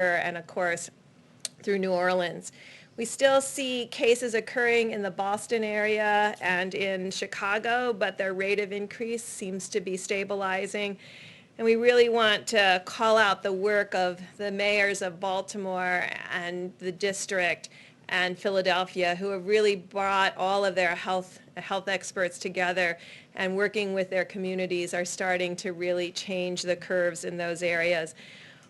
and of course through New Orleans. We still see cases occurring in the Boston area and in Chicago, but their rate of increase seems to be stabilizing. And we really want to call out the work of the mayors of Baltimore and the district and Philadelphia, who have really brought all of their health experts together, and working with their communities are starting to really change the curves in those areas.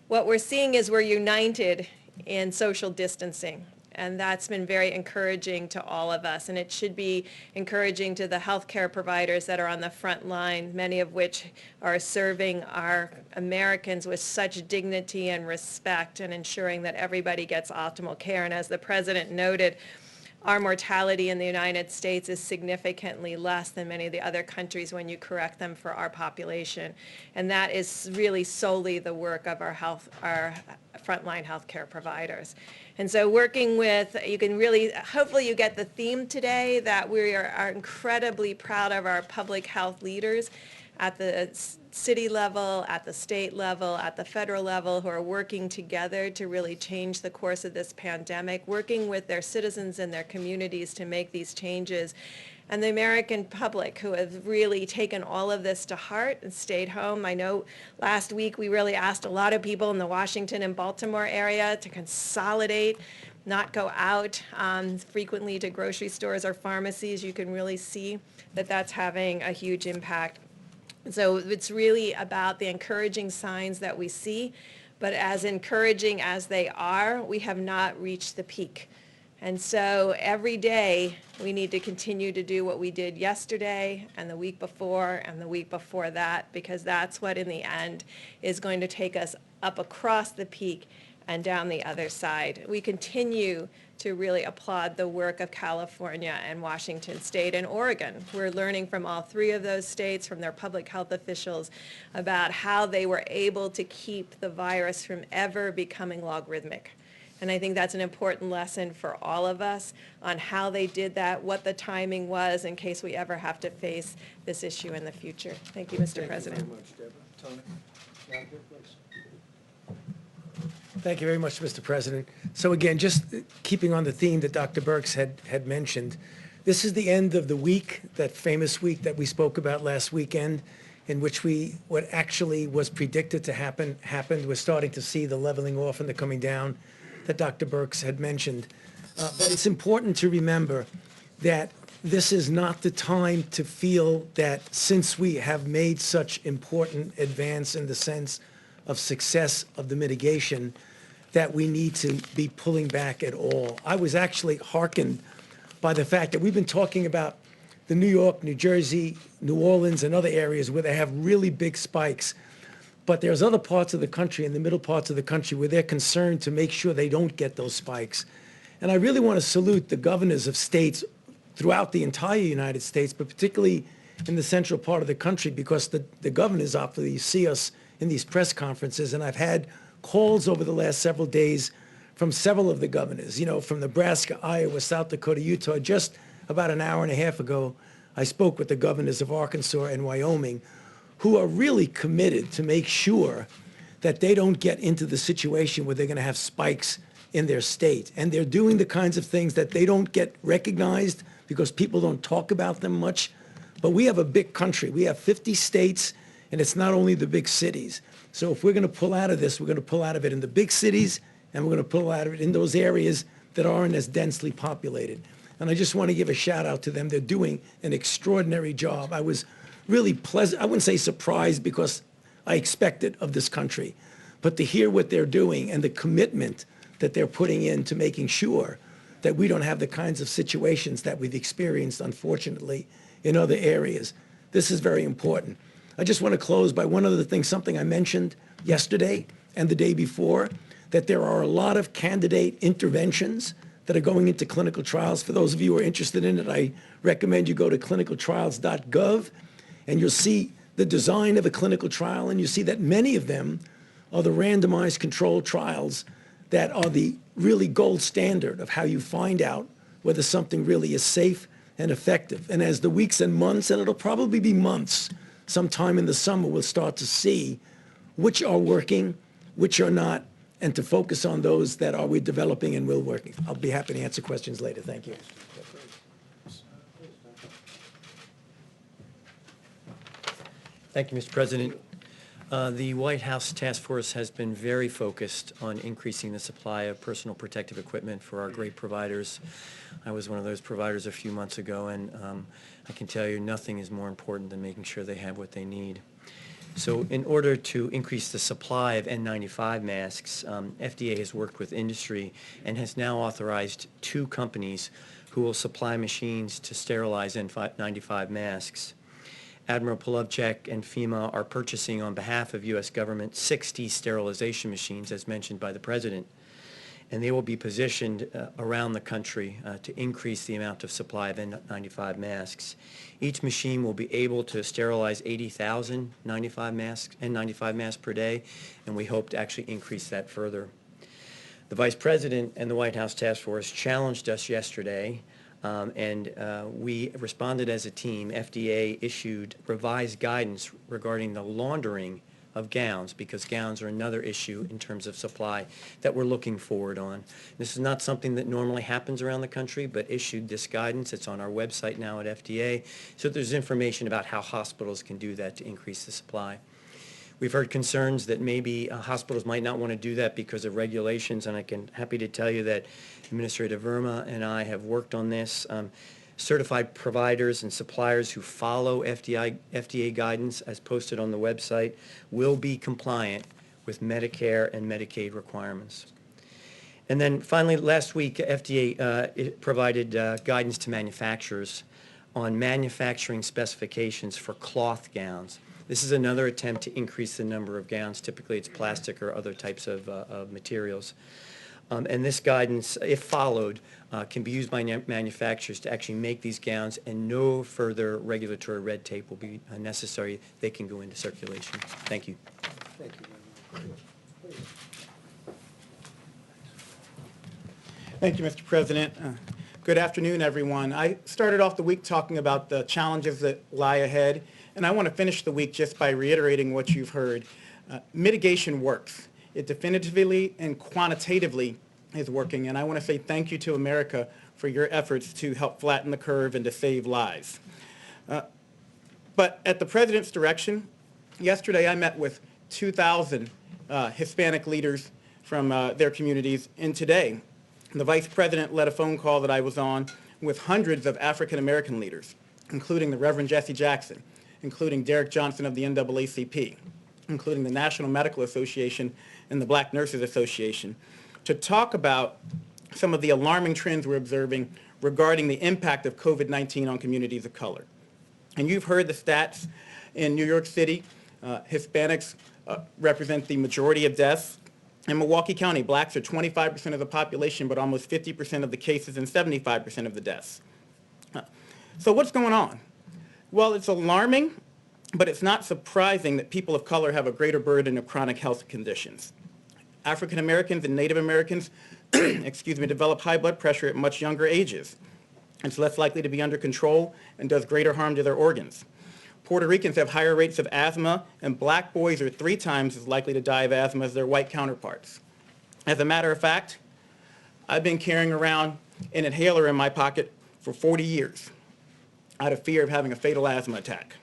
What we're seeing is we're united in social distancing, and that's been very encouraging to all of us, and it should be encouraging to the healthcare providers that are on the front line, many of which are serving our Americans with such dignity and respect and ensuring that everybody gets optimal care. And as the President noted, our mortality in the United States is significantly less than many of the other countries when you correct them for our population. And that is really solely the work of our frontline healthcare providers. And so working with, you can really, hopefully you get the theme today that we are incredibly proud of our public health leaders at the city level, at the state level, at the federal level, who are working together to really change the course of this pandemic, working with their citizens and their communities to make these changes. And the American public, who have really taken all of this to heart and stayed home. I know last week we really asked a lot of people in the Washington and Baltimore area to consolidate, not go out frequently to grocery stores or pharmacies. You can really see that that's having a huge impact. So it's really about the encouraging signs that we see, but as encouraging as they are, we have not reached the peak. And so every day we need to continue to do what we did yesterday and the week before and the week before that, because that's what in the end is going to take us up across the peak and down the other side. We continue to really applaud the work of California and Washington State and Oregon. We're learning from all three of those states, from their public health officials, about how they were able to keep the virus from ever becoming logarithmic. And I think that's an important lesson for all of us on how they did that, what the timing was in case we ever have to face this issue in the future. Thank you, Mr. President. Thank you very much, Deborah. Tony, please. Thank you very much, Mr. President. So again, just keeping on the theme that Dr. Birx had mentioned, this is the end of the week, that famous week that we spoke about last weekend, in which what actually was predicted to happen, happened. We're starting to see the leveling off and the coming down that Dr. Birx had mentioned. But it's important to remember that this is not the time to feel that since we have made such important advance in the sense of success of the mitigation, that we need to be pulling back at all. I was actually hearkened by the fact that we've been talking about the New York, New Jersey, New Orleans, and other areas where they have really big spikes. But there's other parts of the country, in the middle parts of the country, where they're concerned to make sure they don't get those spikes. And I really want to salute the governors of states throughout the entire United States, but particularly in the central part of the country, because the governors obviously see us in these press conferences, and I've had calls over the last several days from several of the governors, from Nebraska, Iowa, South Dakota, Utah. Just about an hour and a half ago, I spoke with the governors of Arkansas and Wyoming, who are really committed to make sure that they don't get into the situation where they're going to have spikes in their state. And they're doing the kinds of things that they don't get recognized because people don't talk about them much. But we have a big country. We have 50 states, and it's not only the big cities. So if we're going to pull out of this, we're going to pull out of it in the big cities, and we're going to pull out of it in those areas that aren't as densely populated. And I just want to give a shout out to them. They're doing an extraordinary job. I was really pleasant. I wouldn't say surprised, because I expect it of this country, but to hear what they're doing and the commitment that they're putting into making sure that we don't have the kinds of situations that we've experienced, unfortunately, in other areas. This is very important. I just want to close by one other thing, something I mentioned yesterday and the day before, that there are a lot of candidate interventions that are going into clinical trials. For those of you who are interested in it, I recommend you go to clinicaltrials.gov, and you'll see the design of a clinical trial, and you see that many of them are the randomized controlled trials that are the really gold standard of how you find out whether something really is safe and effective. And as the weeks and months, and it'll probably be months, sometime in the summer, we'll start to see which are working, which are not, and to focus on those that are we developing and will working. I'll be happy to answer questions later. Thank you. Thank you, Mr. President. The White House Task Force has been very focused on increasing the supply of personal protective equipment for our great providers. I was one of those providers a few months ago, and I can tell you nothing is more important than making sure they have what they need. So in order to increase the supply of N95 masks, FDA has worked with industry and has now authorized 2 companies who will supply machines to sterilize N95 masks. Admiral Polovchek and FEMA are purchasing on behalf of U.S. government 60 sterilization machines, as mentioned by the President, and they will be positioned around the country to increase the amount of supply of N95 masks. Each machine will be able to sterilize 80,000 N95 masks per day, and we hope to actually increase that further. The Vice President and the White House Task Force challenged us yesterday, and we responded as a team. FDA issued revised guidance regarding the laundering of gowns, because gowns are another issue in terms of supply that we're looking forward on. This is not something that normally happens around the country, but issued this guidance. It's on our website now at FDA, so there's information about how hospitals can do that to increase the supply. We've heard concerns that maybe hospitals might not want to do that because of regulations, and I can happy to tell you that Administrator Verma and I have worked on this. Certified providers and suppliers who follow FDA guidance as posted on the website will be compliant with Medicare and Medicaid requirements. And then finally, last week, FDA provided guidance to manufacturers on manufacturing specifications for cloth gowns. This is another attempt to increase the number of gowns. Typically, it's plastic or other types of materials. And this guidance, if followed, can be used by manufacturers to actually make these gowns, and no further regulatory red tape will be necessary. They can go into circulation. Thank you. Thank you. Thank you, Mr. President. Good afternoon, everyone. I started off the week talking about the challenges that lie ahead, and I want to finish the week just by reiterating what you've heard. Mitigation works. It definitively and quantitatively is working, and I want to say thank you to America for your efforts to help flatten the curve and to save lives. But at the President's direction, yesterday I met with 2,000 Hispanic leaders from their communities, and today the Vice President led a phone call that I was on with hundreds of African American leaders, including the Reverend Jesse Jackson, including Derek Johnson of the NAACP, including the National Medical Association and the Black Nurses Association, to talk about some of the alarming trends we're observing regarding the impact of COVID-19 on communities of color. And you've heard the stats in New York City. Hispanics represent the majority of deaths. In Milwaukee County, blacks are 25% of the population, but almost 50% of the cases and 75% of the deaths. So what's going on? Well, it's alarming, but it's not surprising that people of color have a greater burden of chronic health conditions. African Americans and Native Americans, develop high blood pressure at much younger ages. It's less likely to be under control and does greater harm to their organs. Puerto Ricans have higher rates of asthma, and black boys are 3 times as likely to die of asthma as their white counterparts. As a matter of fact, I've been carrying around an inhaler in my pocket for 40 years out of fear of having a fatal asthma attack.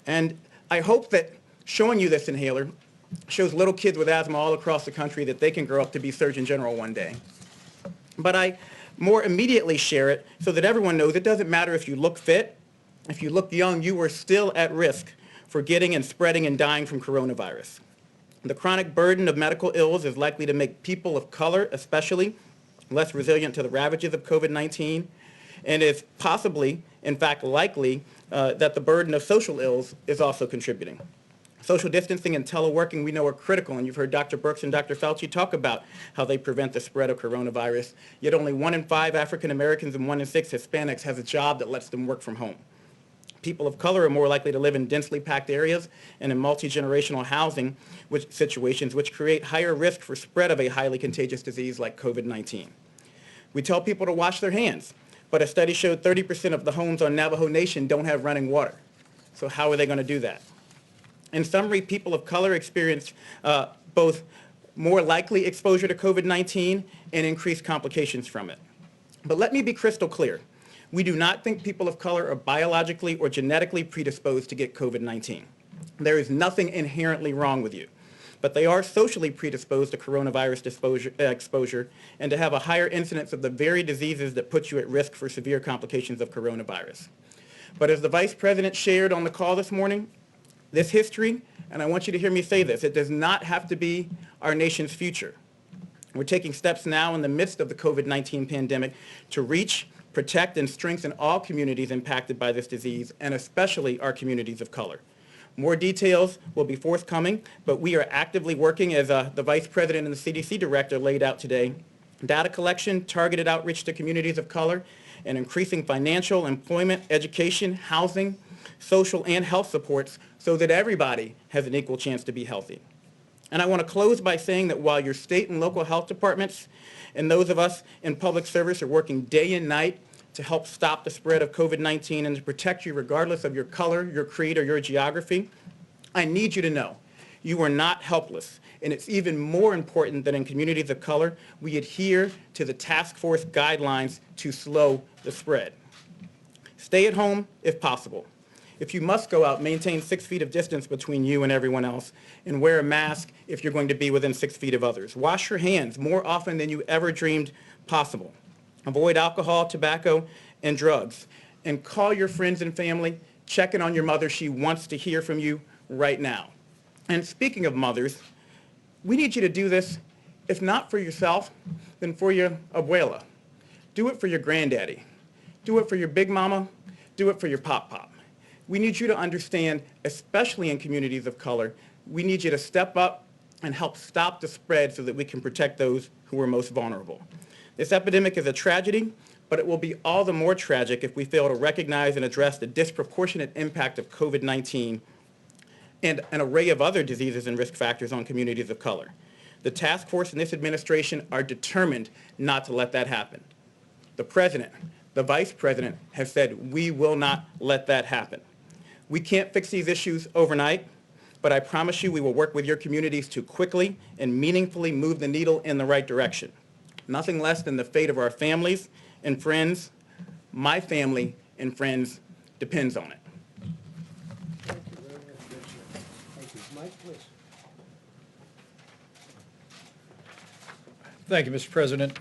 And I hope that showing you this inhaler shows little kids with asthma all across the country that they can grow up to be Surgeon General one day. But I more immediately share it so that everyone knows it doesn't matter if you look fit. If you look young, you are still at risk for getting and spreading and dying from coronavirus. The chronic burden of medical ills is likely to make people of color, especially, less resilient to the ravages of COVID-19, and is possibly, in fact, likely that the burden of social ills is also contributing. Social distancing and teleworking, we know, are critical, and you've heard Dr. Birx and Dr. Fauci talk about how they prevent the spread of coronavirus, yet only 1 in 5 African Americans and 1 in 6 Hispanics has a job that lets them work from home. People of color are more likely to live in densely packed areas and in multi-generational housing situations, which create higher risk for spread of a highly contagious disease like COVID-19. We tell people to wash their hands, but a study showed 30% of the homes on Navajo Nation don't have running water. So how are they going to do that? In summary, people of color experience both more likely exposure to COVID-19, and increased complications from it. But let me be crystal clear. We do not think people of color are biologically or genetically predisposed to get COVID-19. There is nothing inherently wrong with you, but they are socially predisposed to coronavirus exposure and to have a higher incidence of the very diseases that put you at risk for severe complications of coronavirus. But as the Vice President shared on the call this morning, this history, and I want you to hear me say this, it does not have to be our nation's future. We're taking steps now in the midst of the COVID-19 pandemic to reach, protect, and strengthen all communities impacted by this disease, and especially our communities of color. More details will be forthcoming, but we are actively working, as the Vice President and the CDC Director laid out today, data collection, targeted outreach to communities of color, and increasing financial, employment, education, housing, social, and health supports so that everybody has an equal chance to be healthy. And I want to close by saying that while your state and local health departments and those of us in public service are working day and night to help stop the spread of COVID-19 and to protect you regardless of your color, your creed, or your geography, I need you to know you are not helpless. And it's even more important that in communities of color, we adhere to the task force guidelines to slow the spread. Stay at home if possible. If you must go out, maintain 6 feet of distance between you and everyone else, and wear a mask if you're going to be within 6 feet of others. Wash your hands more often than you ever dreamed possible. Avoid alcohol, tobacco, and drugs. And call your friends and family. Check in on your mother. She wants to hear from you right now. And speaking of mothers, we need you to do this, if not for yourself, then for your abuela. Do it for your granddaddy. Do it for your big mama. Do it for your pop-pop. We need you to understand, especially in communities of color, we need you to step up and help stop the spread so that we can protect those who are most vulnerable. This epidemic is a tragedy, but it will be all the more tragic if we fail to recognize and address the disproportionate impact of COVID-19 and an array of other diseases and risk factors on communities of color. The task force and this administration are determined not to let that happen. The President, the Vice President have said we will not let that happen. We can't fix these issues overnight, but I promise you we will work with your communities to quickly and meaningfully move the needle in the right direction. Nothing less than the fate of our families and friends. My family and friends depends on it. Thank you very much, Richard. Thank you. Mike, please. Thank you, Mr. President.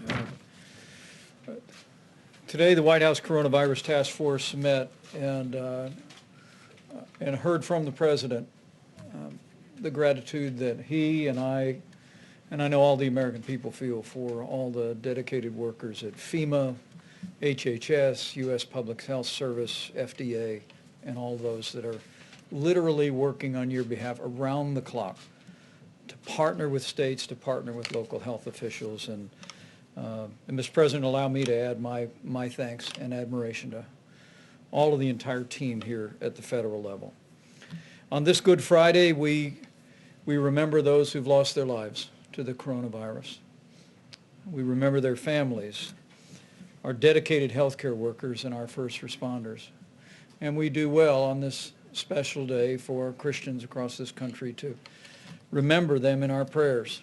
Today, the White House Coronavirus Task Force met and heard from the President the gratitude that he and I know all the American people feel for all the dedicated workers at FEMA, HHS, U.S. Public Health Service, FDA, and all those that are literally working on your behalf around the clock to partner with states, to partner with local health officials. And Mr. President, allow me to add my thanks and admiration to all of the entire team here at the federal level. On this Good Friday, we remember those who've lost their lives to the coronavirus. We remember their families, our dedicated healthcare workers, and our first responders. And we do well on this special day for Christians across this country to remember them in our prayers.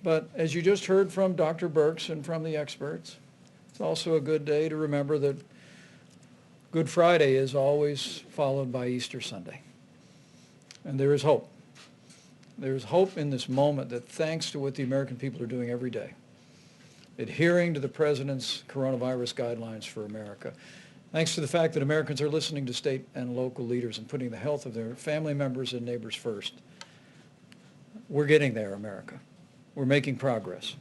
But as you just heard from Dr. Birx and from the experts, it's also a good day to remember that Good Friday is always followed by Easter Sunday. And there is hope. There is hope in this moment that thanks to what the American people are doing every day, adhering to the President's coronavirus guidelines for America, thanks to the fact that Americans are listening to state and local leaders and putting the health of their family members and neighbors first, we're getting there, America. We're making progress.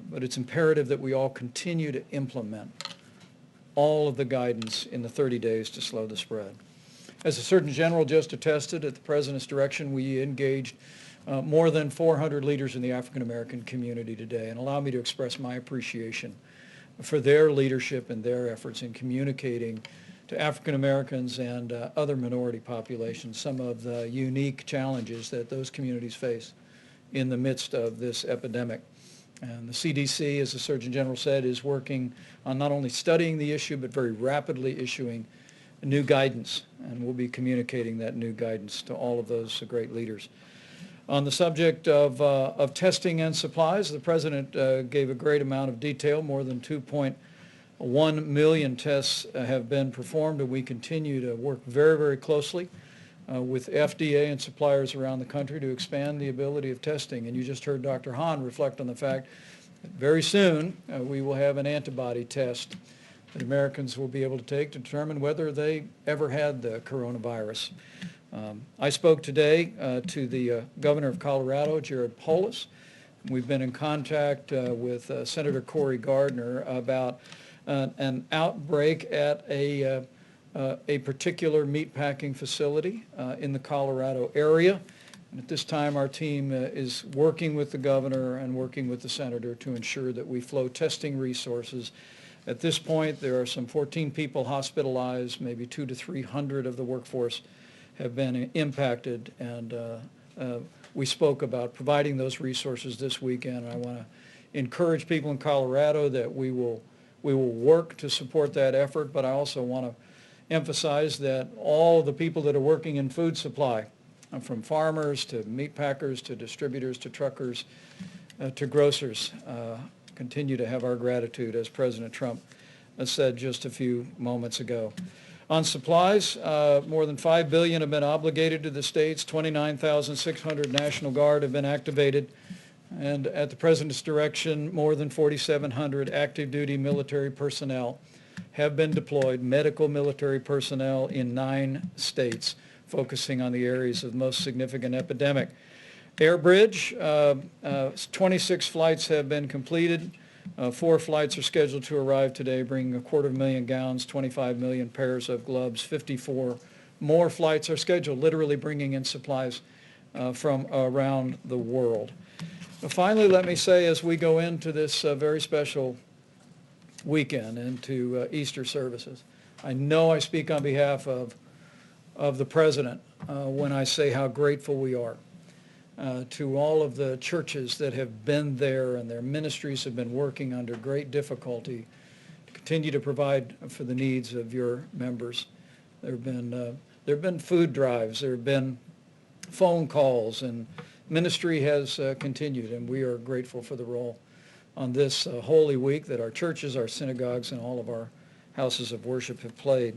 But it's imperative that we all continue to implement all of the guidance in the 30 days to slow the spread. As the Surgeon General just attested, at the President's direction, we engaged more than 400 leaders in the African American community today. And allow me to express my appreciation for their leadership and their efforts in communicating to African Americans and other minority populations some of the unique challenges that those communities face in the midst of this epidemic. And the CDC, as the Surgeon General said, is working on not only studying the issue, but very rapidly issuing new guidance. And we'll be communicating that new guidance to all of those great leaders. On the subject of testing and supplies, the President gave a great amount of detail. More than 2.1 million tests have been performed, and we continue to work very, very closely with FDA and suppliers around the country to expand the ability of testing. And you just heard Dr. Hahn reflect on the fact that very soon we will have an antibody test that Americans will be able to take to determine whether they ever had the coronavirus. I spoke today to the governor of Colorado, Jared Polis. We've been in contact with Senator Cory Gardner about an outbreak at a particular meatpacking facility in the Colorado area. And at this time, our team is working with the governor and working with the senator to ensure that we flow testing resources. At this point, there are some 14 people hospitalized, maybe 200 to 300 of the workforce have been impacted, and we spoke about providing those resources this weekend. I want to encourage people in Colorado that we will work to support that effort, but I also want to emphasize that all the people that are working in food supply, from farmers to meat packers to distributors to truckers to grocers, continue to have our gratitude, as President Trump said just a few moments ago. On supplies, more than $5 billion have been obligated to the states. 29,600 National Guard have been activated. And at the President's direction, more than 4,700 active duty military personnel have been deployed, medical military personnel in 9 states, focusing on the areas of most significant epidemic. Air Bridge, 26 flights have been completed. 4 flights are scheduled to arrive today, bringing 250,000 gowns, 25 million pairs of gloves. 54 more flights are scheduled, literally bringing in supplies from around the world. Finally, let me say, as we go into this very special weekend, into Easter services, I know I speak on behalf of the President when I say how grateful we are to all of the churches that have been there, and their ministries have been working under great difficulty to continue to provide for the needs of your members. There have been food drives, there have been phone calls, and ministry has continued, and we are grateful for the role on this Holy Week that our churches, our synagogues, and all of our houses of worship have played.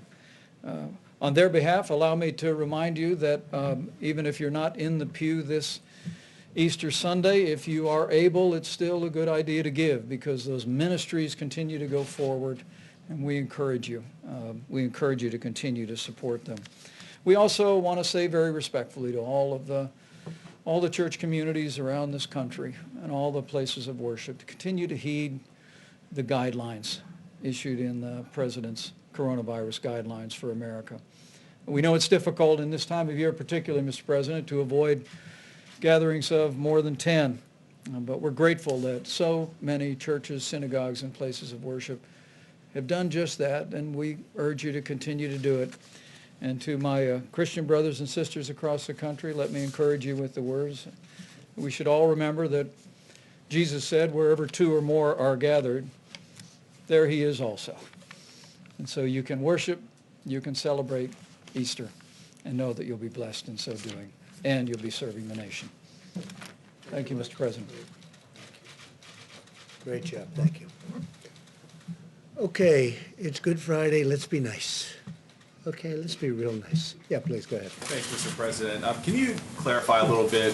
On their behalf, allow me to remind you that even if you're not in the pew this Easter Sunday, if you are able, it's still a good idea to give, because those ministries continue to go forward, and we encourage you. We encourage you to continue to support them. We also want to say very respectfully to all the church communities around this country and all the places of worship to continue to heed the guidelines issued in the President's coronavirus guidelines for America. We know it's difficult in this time of year, particularly, Mr. President, to avoid gatherings of more than 10, but we're grateful that so many churches, synagogues, and places of worship have done just that, and we urge you to continue to do it. And to my Christian brothers and sisters across the country, let me encourage you with the words. We should all remember that Jesus said, wherever 2 or more are gathered, there he is also. And so you can worship, you can celebrate Easter, and know that you'll be blessed in so doing, and you'll be serving the nation. Thank you, Mr. President. Great job, thank you. Okay, it's Good Friday, let's be nice. Okay, let's be real nice. Yeah, please, go ahead. Thanks, Mr. President. Can you clarify a little bit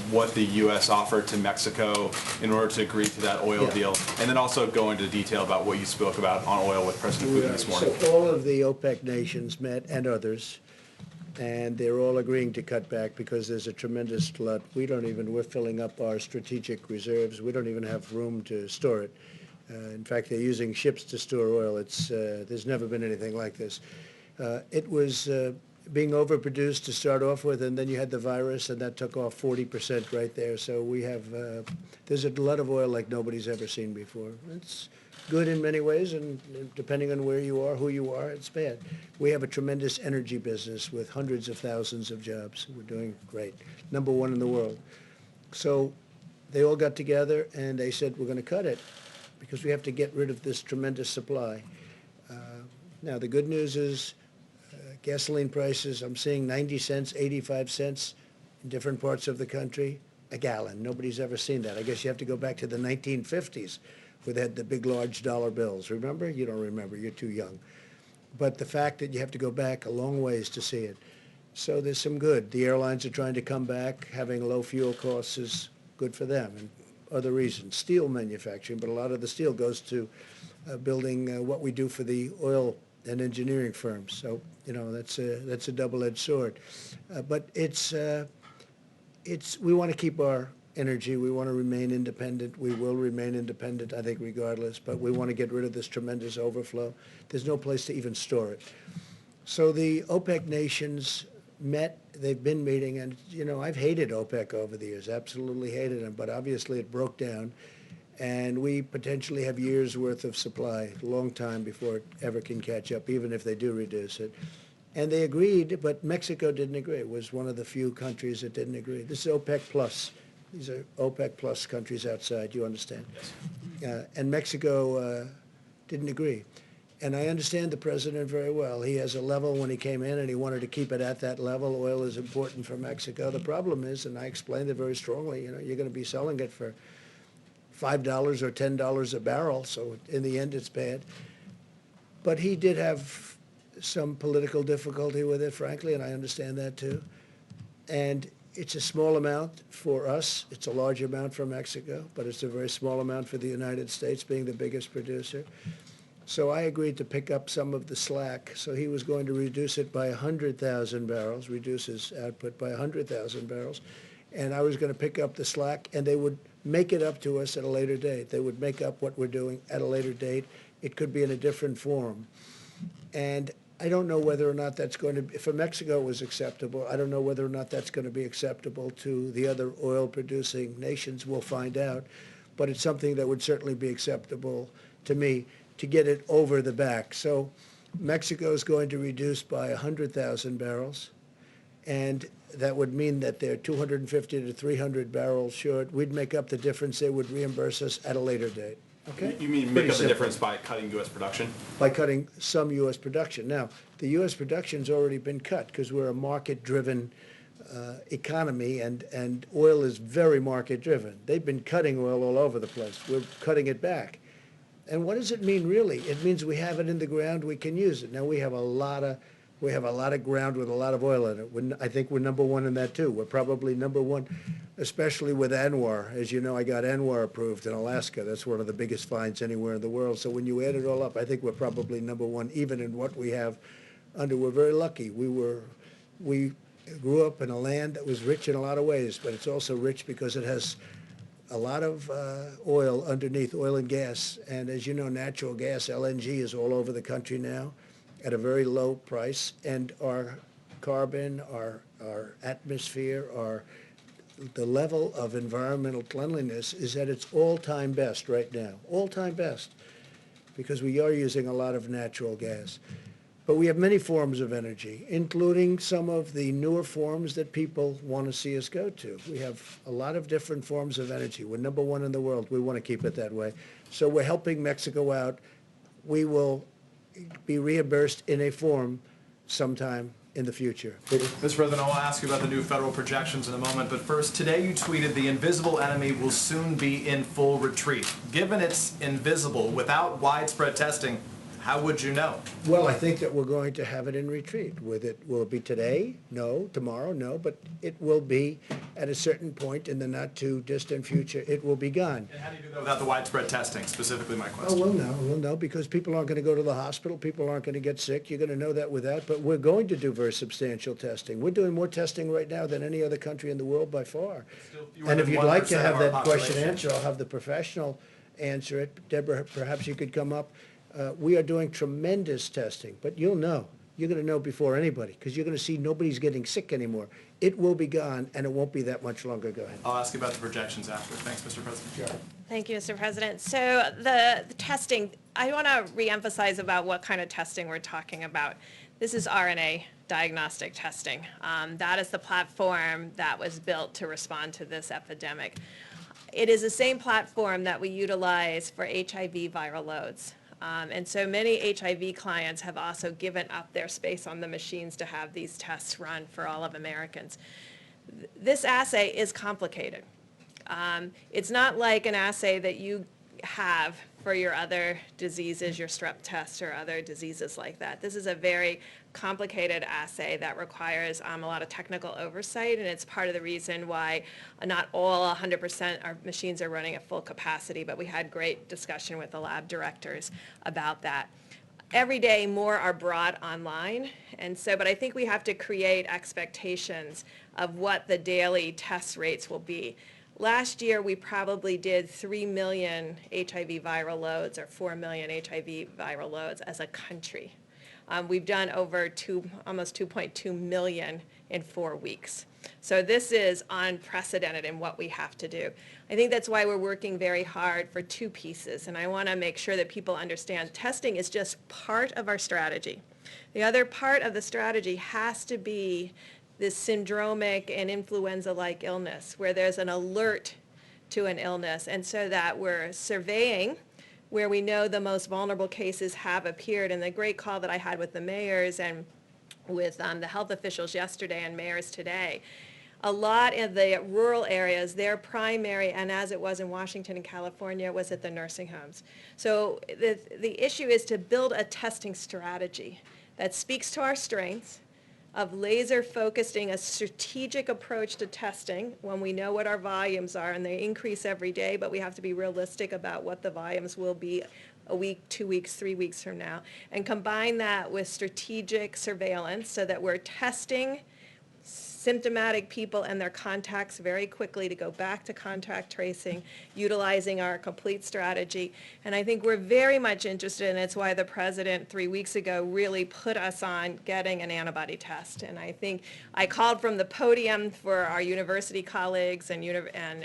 what the U.S. offered to Mexico in order to agree to that oil deal? And then also go into detail about what you spoke about on oil with President Putin this morning. So all of the OPEC nations met, and others, and they're all agreeing to cut back because there's a tremendous glut. We're filling up our strategic reserves. We don't even have room to store it. In fact, they're using ships to store oil. There's never been anything like this. It was being overproduced to start off with, and then you had the virus, and that took off 40% right there. So we have, there's a glut of oil like nobody's ever seen before. It's good in many ways, and depending on where you are, who you are, it's bad. We have a tremendous energy business with hundreds of thousands of jobs. We're doing great. Number 1 in the world. So they all got together, and they said, we're going to cut it because we have to get rid of this tremendous supply. Now, the good news is gasoline prices, I'm seeing 90 cents, 85 cents. in different parts of the country, a gallon. Nobody's ever seen that. I guess you have to go back to the 1950s where they had the big, large dollar bills. Remember? You don't remember. You're too young. But the fact that you have to go back a long ways to see it. So there's some good. The airlines are trying to come back. Having low fuel costs is good for them, and other reasons. Steel manufacturing, but a lot of the steel goes to building what we do for the oil and engineering firms. So, you know, that's a double-edged sword. But we want to keep our energy. We want to remain independent. We will remain independent, I think, regardless. But we want to get rid of this tremendous overflow. There's no place to even store it. So the OPEC nations met. They've been meeting. And, you know, I've hated OPEC over the years, absolutely hated them. But obviously it broke down. And we potentially have years' worth of supply, a long time before it ever can catch up, even if they do reduce it. And they agreed, but Mexico didn't agree. It was one of the few countries that didn't agree. This is OPEC plus. These are OPEC plus countries outside, you understand? Yes. And Mexico didn't agree. And I understand the president very well. He has a level when he came in, and he wanted to keep it at that level. Oil is important for Mexico. The problem is, and I explained it very strongly, you know, you're going to be selling it for $5 or $10 a barrel, so in the end it's bad. But he did have some political difficulty with it, frankly, and I understand that too. And it's a small amount for us. It's a large amount for Mexico, but it's a very small amount for the United States, being the biggest producer. So I agreed to pick up some of the slack. So he was going to reduce it by 100,000 barrels, reduce his output by 100,000 barrels. And I was going to pick up the slack, and they would make it up to us at a later date. They would make up what we're doing at a later date. It could be in a different form. And I don't know whether or not that's going to be, for Mexico it was acceptable. I don't know whether or not that's going to be acceptable to the other oil-producing nations. We'll find out. But it's something that would certainly be acceptable to me to get it over the back. So Mexico is going to reduce by 100,000 barrels. And that would mean that they're 250 to 300 barrels short. We'd make up the difference. They would reimburse us at a later date. Okay? You mean make up the difference by cutting U.S. production? By cutting some U.S. production. Now, the U.S. production's already been cut because we're a market-driven economy, and oil is very market-driven. They've been cutting oil all over the place. We're cutting it back. And what does it mean, really? It means we have it in the ground, we can use it. Now, we have a lot of ground with a lot of oil in it. I think we're number one in that, too. We're probably number one, especially with ANWR. As you know, I got ANWR approved in Alaska. That's one of the biggest finds anywhere in the world. So when you add it all up, I think we're probably number one, even in what we have under. We're very lucky. We grew up in a land that was rich in a lot of ways, but it's also rich because it has a lot of oil underneath, oil and gas. And as you know, natural gas, LNG, is all over the country now at a very low price. And our carbon, our atmosphere, the level of environmental cleanliness is at its all-time best right now, all-time best, because we are using a lot of natural gas. But we have many forms of energy, including some of the newer forms that people want to see us go to. We have a lot of different forms of energy. We're number one in the world. We want to keep it that way. So we're helping Mexico out. We will be reimbursed in a form sometime in the future. Mr. President, I want to ask you about the new federal projections in a moment, but first, today you tweeted the invisible enemy will soon be in full retreat. Given it's invisible, without widespread testing, how would you know? Well, I think that we're going to have it in retreat. Will it be today? No. Tomorrow? No. But it will be at a certain point in the not-too-distant future. It will be gone. And how do you do that without the widespread testing, specifically my question? Oh, we'll know, because people aren't going to go to the hospital. People aren't going to get sick. You're going to know that without. But we're going to do very substantial testing. We're doing more testing right now than any other country in the world by far. And if you'd like to have that question answered, I'll have the professional answer it. Deborah, perhaps you could come up. We are doing tremendous testing, but you'll know. You're going to know before anybody, because you're going to see nobody's getting sick anymore. It will be gone, and it won't be that much longer. Go ahead. I'll ask you about the projections after. Thanks, Mr. President. Sure. Thank you, Mr. President. So the testing, I want to reemphasize about what kind of testing we're talking about. This is RNA diagnostic testing. That is the platform that was built to respond to this epidemic. It is the same platform that we utilize for HIV viral loads. And so many HIV clients have also given up their space on the machines to have these tests run for all of Americans. This assay is complicated. It's not like an assay that you have for your other diseases, your strep test or other diseases like that. This is a very complicated assay that requires a lot of technical oversight, and it's part of the reason why not all 100% our machines are running at full capacity, but we had great discussion with the lab directors about that. Every day more are brought online, and so, but I think we have to create expectations of what the daily test rates will be. Last year, we probably did 3 million HIV viral loads or 4 million HIV viral loads as a country. We've done over almost 2.2 million in 4 weeks. So this is unprecedented in what we have to do. I think that's why we're working very hard for 2 pieces, and I want to make sure that people understand testing is just part of our strategy. The other part of the strategy has to be this syndromic and influenza-like illness where there's an alert to an illness, and so that we're surveying where we know the most vulnerable cases have appeared. And the great call that I had with the mayors and with the health officials yesterday and mayors today, a lot of the rural areas, their primary, and as it was in Washington and California, was at the nursing homes. So the issue is to build a testing strategy that speaks to our strengths, of laser focusing a strategic approach to testing when we know what our volumes are, and they increase every day, but we have to be realistic about what the volumes will be a week, 2 weeks, 3 weeks from now, and combine that with strategic surveillance so that we're testing symptomatic people and their contacts very quickly to go back to contact tracing, utilizing our complete strategy. And I think we're very much interested, and it's why the president 3 weeks ago really put us on getting an antibody test. And I think I called from the podium for our university colleagues and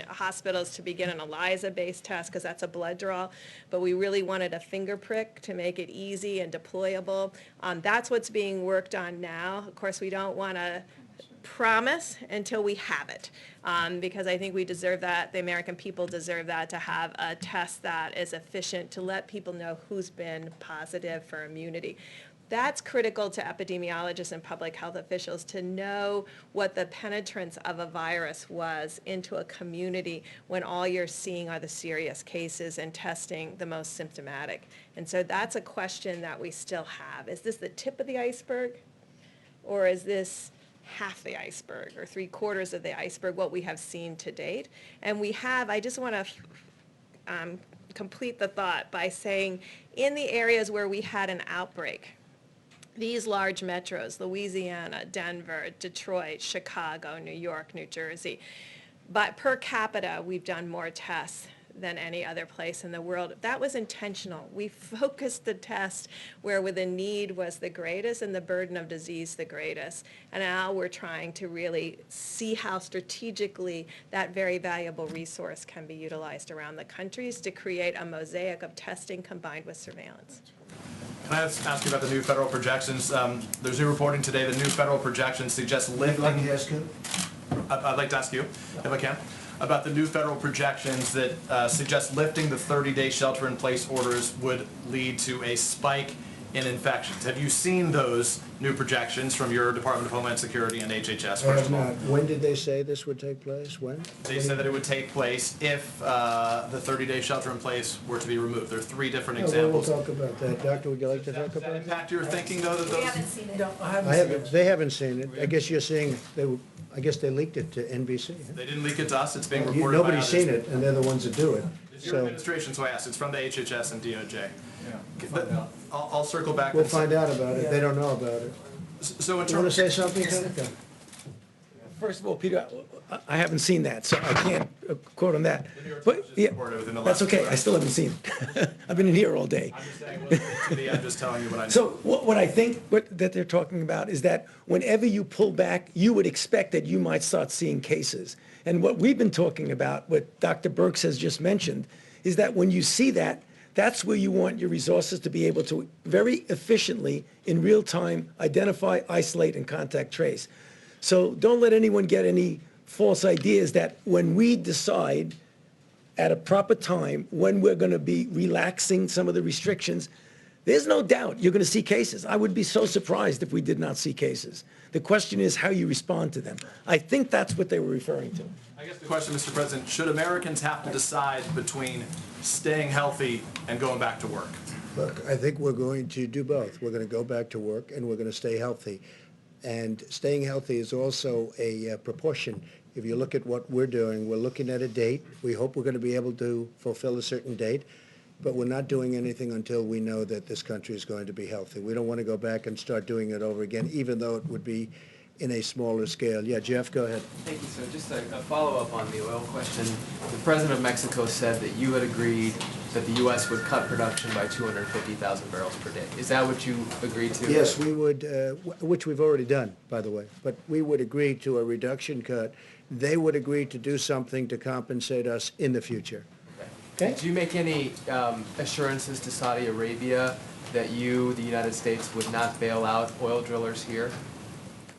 hospitals to begin an ELISA-based test because that's a blood draw, but we really wanted a finger prick to make it easy and deployable. That's what's being worked on now. Of course, we don't want to promise until we have it, because I think we deserve that. The American people deserve that, to have a test that is efficient to let people know who's been positive for immunity. That's critical to epidemiologists and public health officials, to know what the penetrance of a virus was into a community when all you're seeing are the serious cases and testing the most symptomatic. And so that's a question that we still have. Is this the tip of the iceberg, or is this half the iceberg or 3/4 of the iceberg, what we have seen to date? And we have, I just want to complete the thought by saying, in the areas where we had an outbreak, these large metros, Louisiana, Denver, Detroit, Chicago, New York, New Jersey, but per capita, we've done more tests than any other place in the world. That was intentional. We focused the test where the need was the greatest and the burden of disease the greatest. And now we're trying to really see how strategically that very valuable resource can be utilized around the countries to create a mosaic of testing combined with surveillance. Can I ask you about the new federal projections? There's new reporting today that new federal projections suggest lifting. I'd like to ask you. I'd like to ask you, if I can, about the new federal projections that suggest lifting the 30-day shelter-in-place orders would lead to a spike in infections. Have you seen those new projections from your Department of Homeland Security and HHS? I have not. When did they say this would take place? When? They said that it would take place if the 30-day shelter-in-place were to be removed. There are 3 different examples. We'll talk about that. Doctor, would you like to talk Does that about it? impact your thinking, though, that those? We haven't seen it. I haven't, they haven't seen it. I guess you're saying, I guess they leaked it to NBC. Huh? They didn't leak it to us. It's being reported by Nobody's others. seen it, and they're the ones that do it. It's your administration, so I asked. It's from the HHS and DOJ. Yeah, But I'll circle back. We'll and say- find out about it. They don't know about it. So in You want to terms, say something, Seneca? First of all, Peter, I haven't seen that, so I can't quote on that. But, yeah, reported within the that's last okay, few I still haven't seen it. I've been in here all day. I'm just saying, well, to me, I'm just telling you what I know. So what I think that they're talking about is that whenever you pull back, you would expect that you might start seeing cases. And what we've been talking about, what Dr. Birx has just mentioned, is that when you see that, that's where you want your resources to be able to very efficiently, in real time, identify, isolate, and contact trace. So don't let anyone get any false ideas that when we decide at a proper time when we're going to be relaxing some of the restrictions, There's no doubt you're going to see cases. I would be so surprised if we did not see cases. The question is how you respond to them. I think that's what they were referring to. I guess the question, Mr. President, should Americans have to decide between staying healthy and going back to work? Look, I think we're going to do both. We're going to go back to work and we're going to stay healthy. And staying healthy is also a proportion. If you look at what we're doing, we're looking at a date. We hope we're going to be able to fulfill a certain date, but we're not doing anything until we know that this country is going to be healthy. We don't want to go back and start doing it over again, even though it would be in a smaller scale. Yeah, Jeff, go ahead. Thank you, sir. Just a follow-up on the oil question. The President of Mexico said that you had agreed that the U.S. would cut production by 250,000 barrels per day. Is that what you agreed to? Yes, we would, which we've already done, by the way, but we would agree to a reduction cut. They would agree to do something to compensate us in the future. Okay. Did you make any assurances to Saudi Arabia that you, the United States, would not bail out oil drillers here?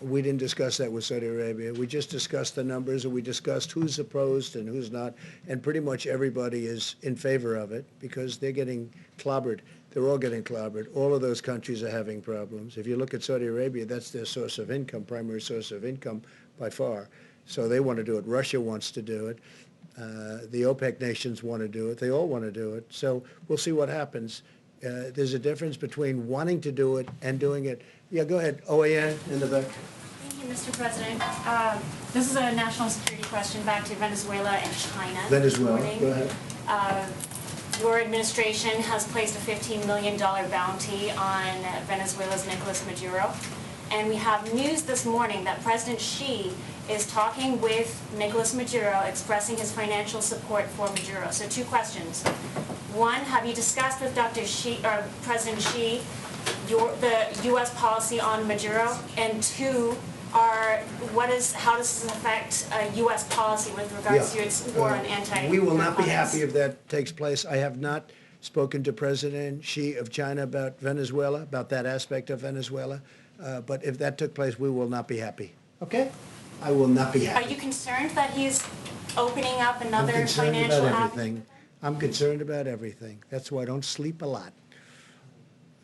We didn't discuss that with Saudi Arabia. We just discussed the numbers, and we discussed who's opposed and who's not, and pretty much everybody is in favor of it because they're getting clobbered. They're all getting clobbered. All of those countries are having problems. If you look at Saudi Arabia, that's their source of income, primary source of income by far. So they want to do it. Russia wants to do it. The OPEC nations want to do it. They all want to do it. So we'll see what happens. There's a difference between wanting to do it and doing it. Yeah, go ahead. OAN in the back. Thank you, Mr. President. This is a national security question back to Venezuela and China. Venezuela, this morning. go ahead. Your administration has placed a $15 million bounty on Venezuela's Nicolas Maduro. And we have news this morning that President Xi is talking with Nicolas Maduro, expressing his financial support for Maduro. So two questions. One, have you discussed with Dr. Xi, or President Xi, the U.S. policy on Maduro? And two, how does this affect U.S. policy with regards to its war on anti-narcotics? We will not be happy if that takes place. I have not spoken to President Xi of China about Venezuela, about that aspect of Venezuela. But if that took place, we will not be happy. Okay? I will not be happy. Are you concerned that he's opening up another I'm concerned financial about avenue? everything. I'm concerned about everything. That's why I don't sleep a lot.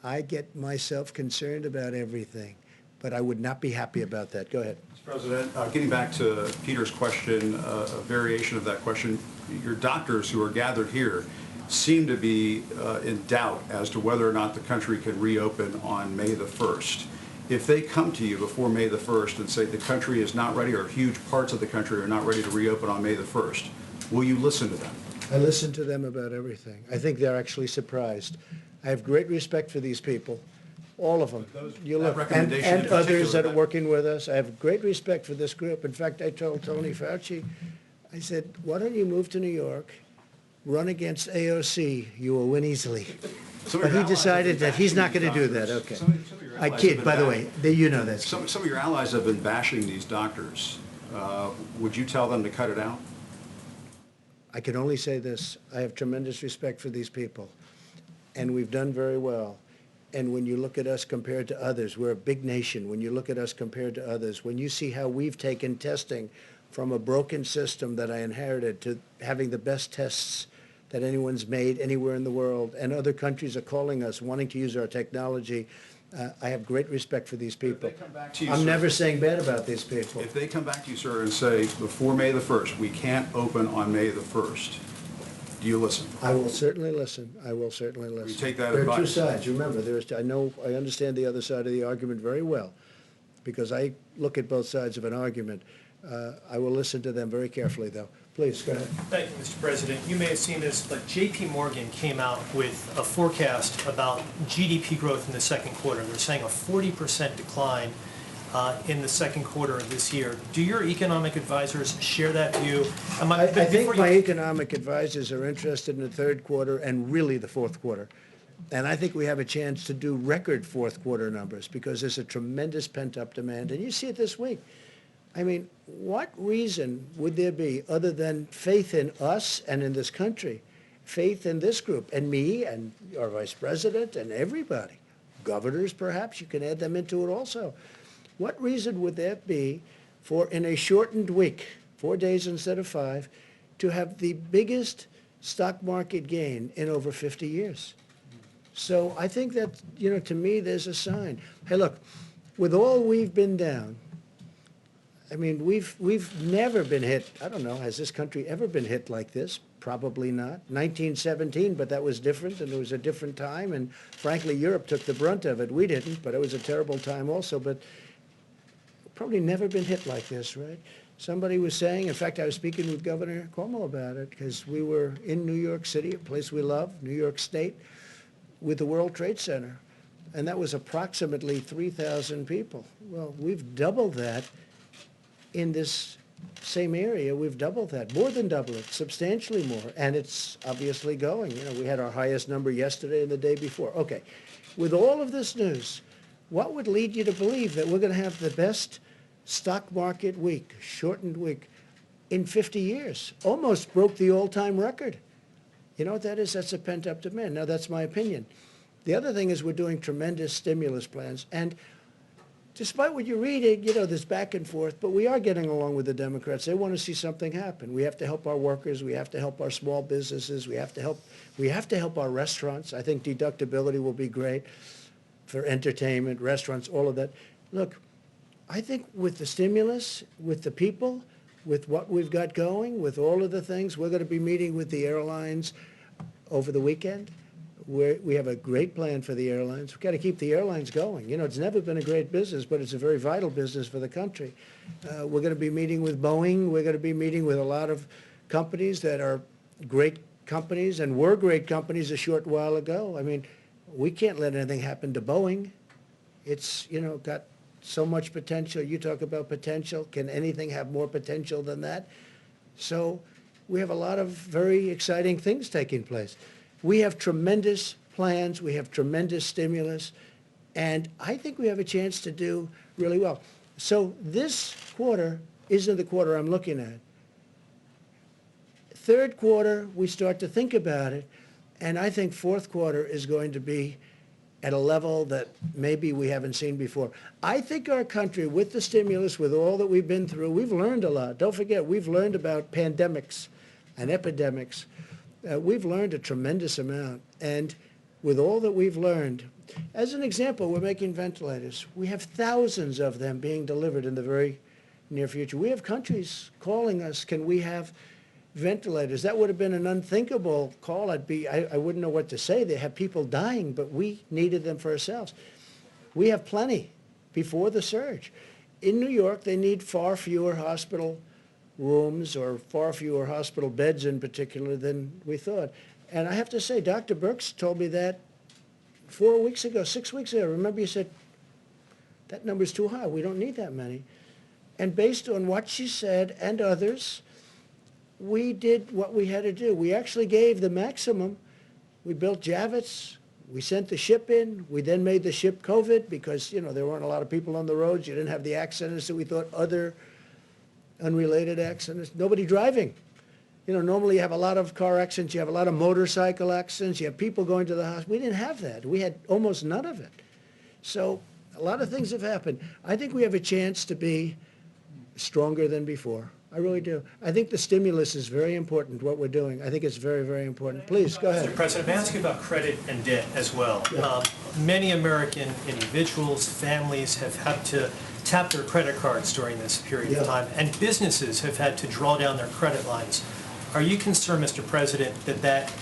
I get myself concerned about everything, but I would not be happy about that. Go ahead. Mr. President, getting back to Peter's question, a variation of that question, your doctors who are gathered here seem to be in doubt as to whether or not the country can reopen on May the 1st. If they come to you before May the 1st and say the country is not ready, or huge parts of the country are not ready to reopen on May the 1st, will you listen to them? I listen to them about everything. I think they're actually surprised. I have great respect for these people, all of them. You look, and others that are working with us. I have great respect for this group. In fact, I told Tony Fauci, I said, why don't you move to New York, run against AOC, you will win easily. But he decided that he's not going to do that. Okay. I kid, by the way. You know that. Some of your allies have been bashing these doctors. Would you tell them to cut it out? I can only say this. I have tremendous respect for these people, and we've done very well. And when you look at us compared to others, we're a big nation. When you look at us compared to others, when you see how we've taken testing from a broken system that I inherited to having the best tests that anyone's made anywhere in the world, and other countries are calling us, wanting to use our technology, I have great respect for these people. I'm never saying bad about these people. If they come back to you, sir, and say, before May the 1st, we can't open on May the 1st, do you listen? I will certainly listen. I will certainly listen. You take that There are two advice. sides. Remember, I understand the other side of the argument very well, because I look at both sides of an argument. I will listen to them very carefully, though. Please, go ahead. Thank you, Mr. President. You may have seen this, but J.P. Morgan came out with a forecast about GDP growth in the second quarter. They're saying a 40% decline in the second quarter of this year. Do your economic advisors share that view? I think my economic advisors are interested in the third quarter and really the fourth quarter. And I think we have a chance to do record fourth quarter numbers because there's a tremendous pent-up demand. And you see it this week. I mean, what reason would there be other than faith in us and in this country, faith in this group and me and our vice president and everybody, governors perhaps, you can add them into it also. What reason would there be for, in a shortened week, 4 days instead of 5, to have the biggest stock market gain in over 50 years? So I think that, to me, there's a sign. Hey, look, with all we've been down, I mean, we've never been hit. I don't know, has this country ever been hit like this? Probably not. 1917, but that was different, and it was a different time, and frankly, Europe took the brunt of it. We didn't, but it was a terrible time also, but probably never been hit like this, right? Somebody was saying, in fact, I was speaking with Governor Cuomo about it, because we were in New York City, a place we love, New York State, with the World Trade Center, and that was approximately 3,000 people. Well, we've doubled that in this same area. We've doubled that, more than double it, substantially more, and it's obviously going. We had our highest number yesterday and the day before. Okay, with all of this news, what would lead you to believe that we're going to have the best stock market week, shortened week, in 50 years? Almost broke the all-time record. You know what that is? That's a pent-up demand. Now, that's my opinion. The other thing is we're doing tremendous stimulus plans, and despite what you're reading, there's back and forth, but we are getting along with the Democrats. They want to see something happen. We have to help our workers. We have to help our small businesses. We have to help our restaurants. I think deductibility will be great for entertainment, restaurants, all of that. Look, I think with the stimulus, with the people, with what we've got going, with all of the things, we're going to be meeting with the airlines over the weekend. We have a great plan for the airlines. We've got to keep the airlines going. It's never been a great business, but it's a very vital business for the country. We're going to be meeting with Boeing. We're going to be meeting with a lot of companies that are great companies and were great companies a short while ago. I mean, we can't let anything happen to Boeing. It's, got so much potential. You talk about potential. Can anything have more potential than that? So we have a lot of very exciting things taking place. We have tremendous plans. We have tremendous stimulus. And I think we have a chance to do really well. So this quarter isn't the quarter I'm looking at. Third quarter, we start to think about it. And I think fourth quarter is going to be at a level that maybe we haven't seen before. I think our country, with the stimulus, with all that we've been through, we've learned a lot. Don't forget, we've learned about pandemics and epidemics. We've learned a tremendous amount. And with all that we've learned, as an example, we're making ventilators. We have thousands of them being delivered in the very near future. We have countries calling us, can we have ventilators? That would have been an unthinkable call. I wouldn't know what to say. They have people dying, but we needed them for ourselves. We have plenty before the surge. In New York, they need far fewer hospital rooms, or far fewer hospital beds in particular, than we thought. And I have to say, Dr. Birx told me that 4 weeks ago, 6 weeks ago. Remember, you said, that number's too high. We don't need that many. And based on what she said and others, we did what we had to do. We actually gave the maximum. We built Javits. We sent the ship in. We then made the ship COVID because, there weren't a lot of people on the roads. You didn't have the accidents that we thought, other unrelated accidents. Nobody driving. Normally you have a lot of car accidents. You have a lot of motorcycle accidents. You have people going to the hospital. We didn't have that. We had almost none of it. So a lot of things have happened. I think we have a chance to be stronger than before. I really do. I think the stimulus is very important, what we're doing. I think it's very, very important. Please, go ahead. Mr. President, may I ask you about credit and debt as well? Yeah. Many American individuals, families have had to tap their credit cards during this period of time, and businesses have had to draw down their credit lines. Are you concerned, Mr. President, that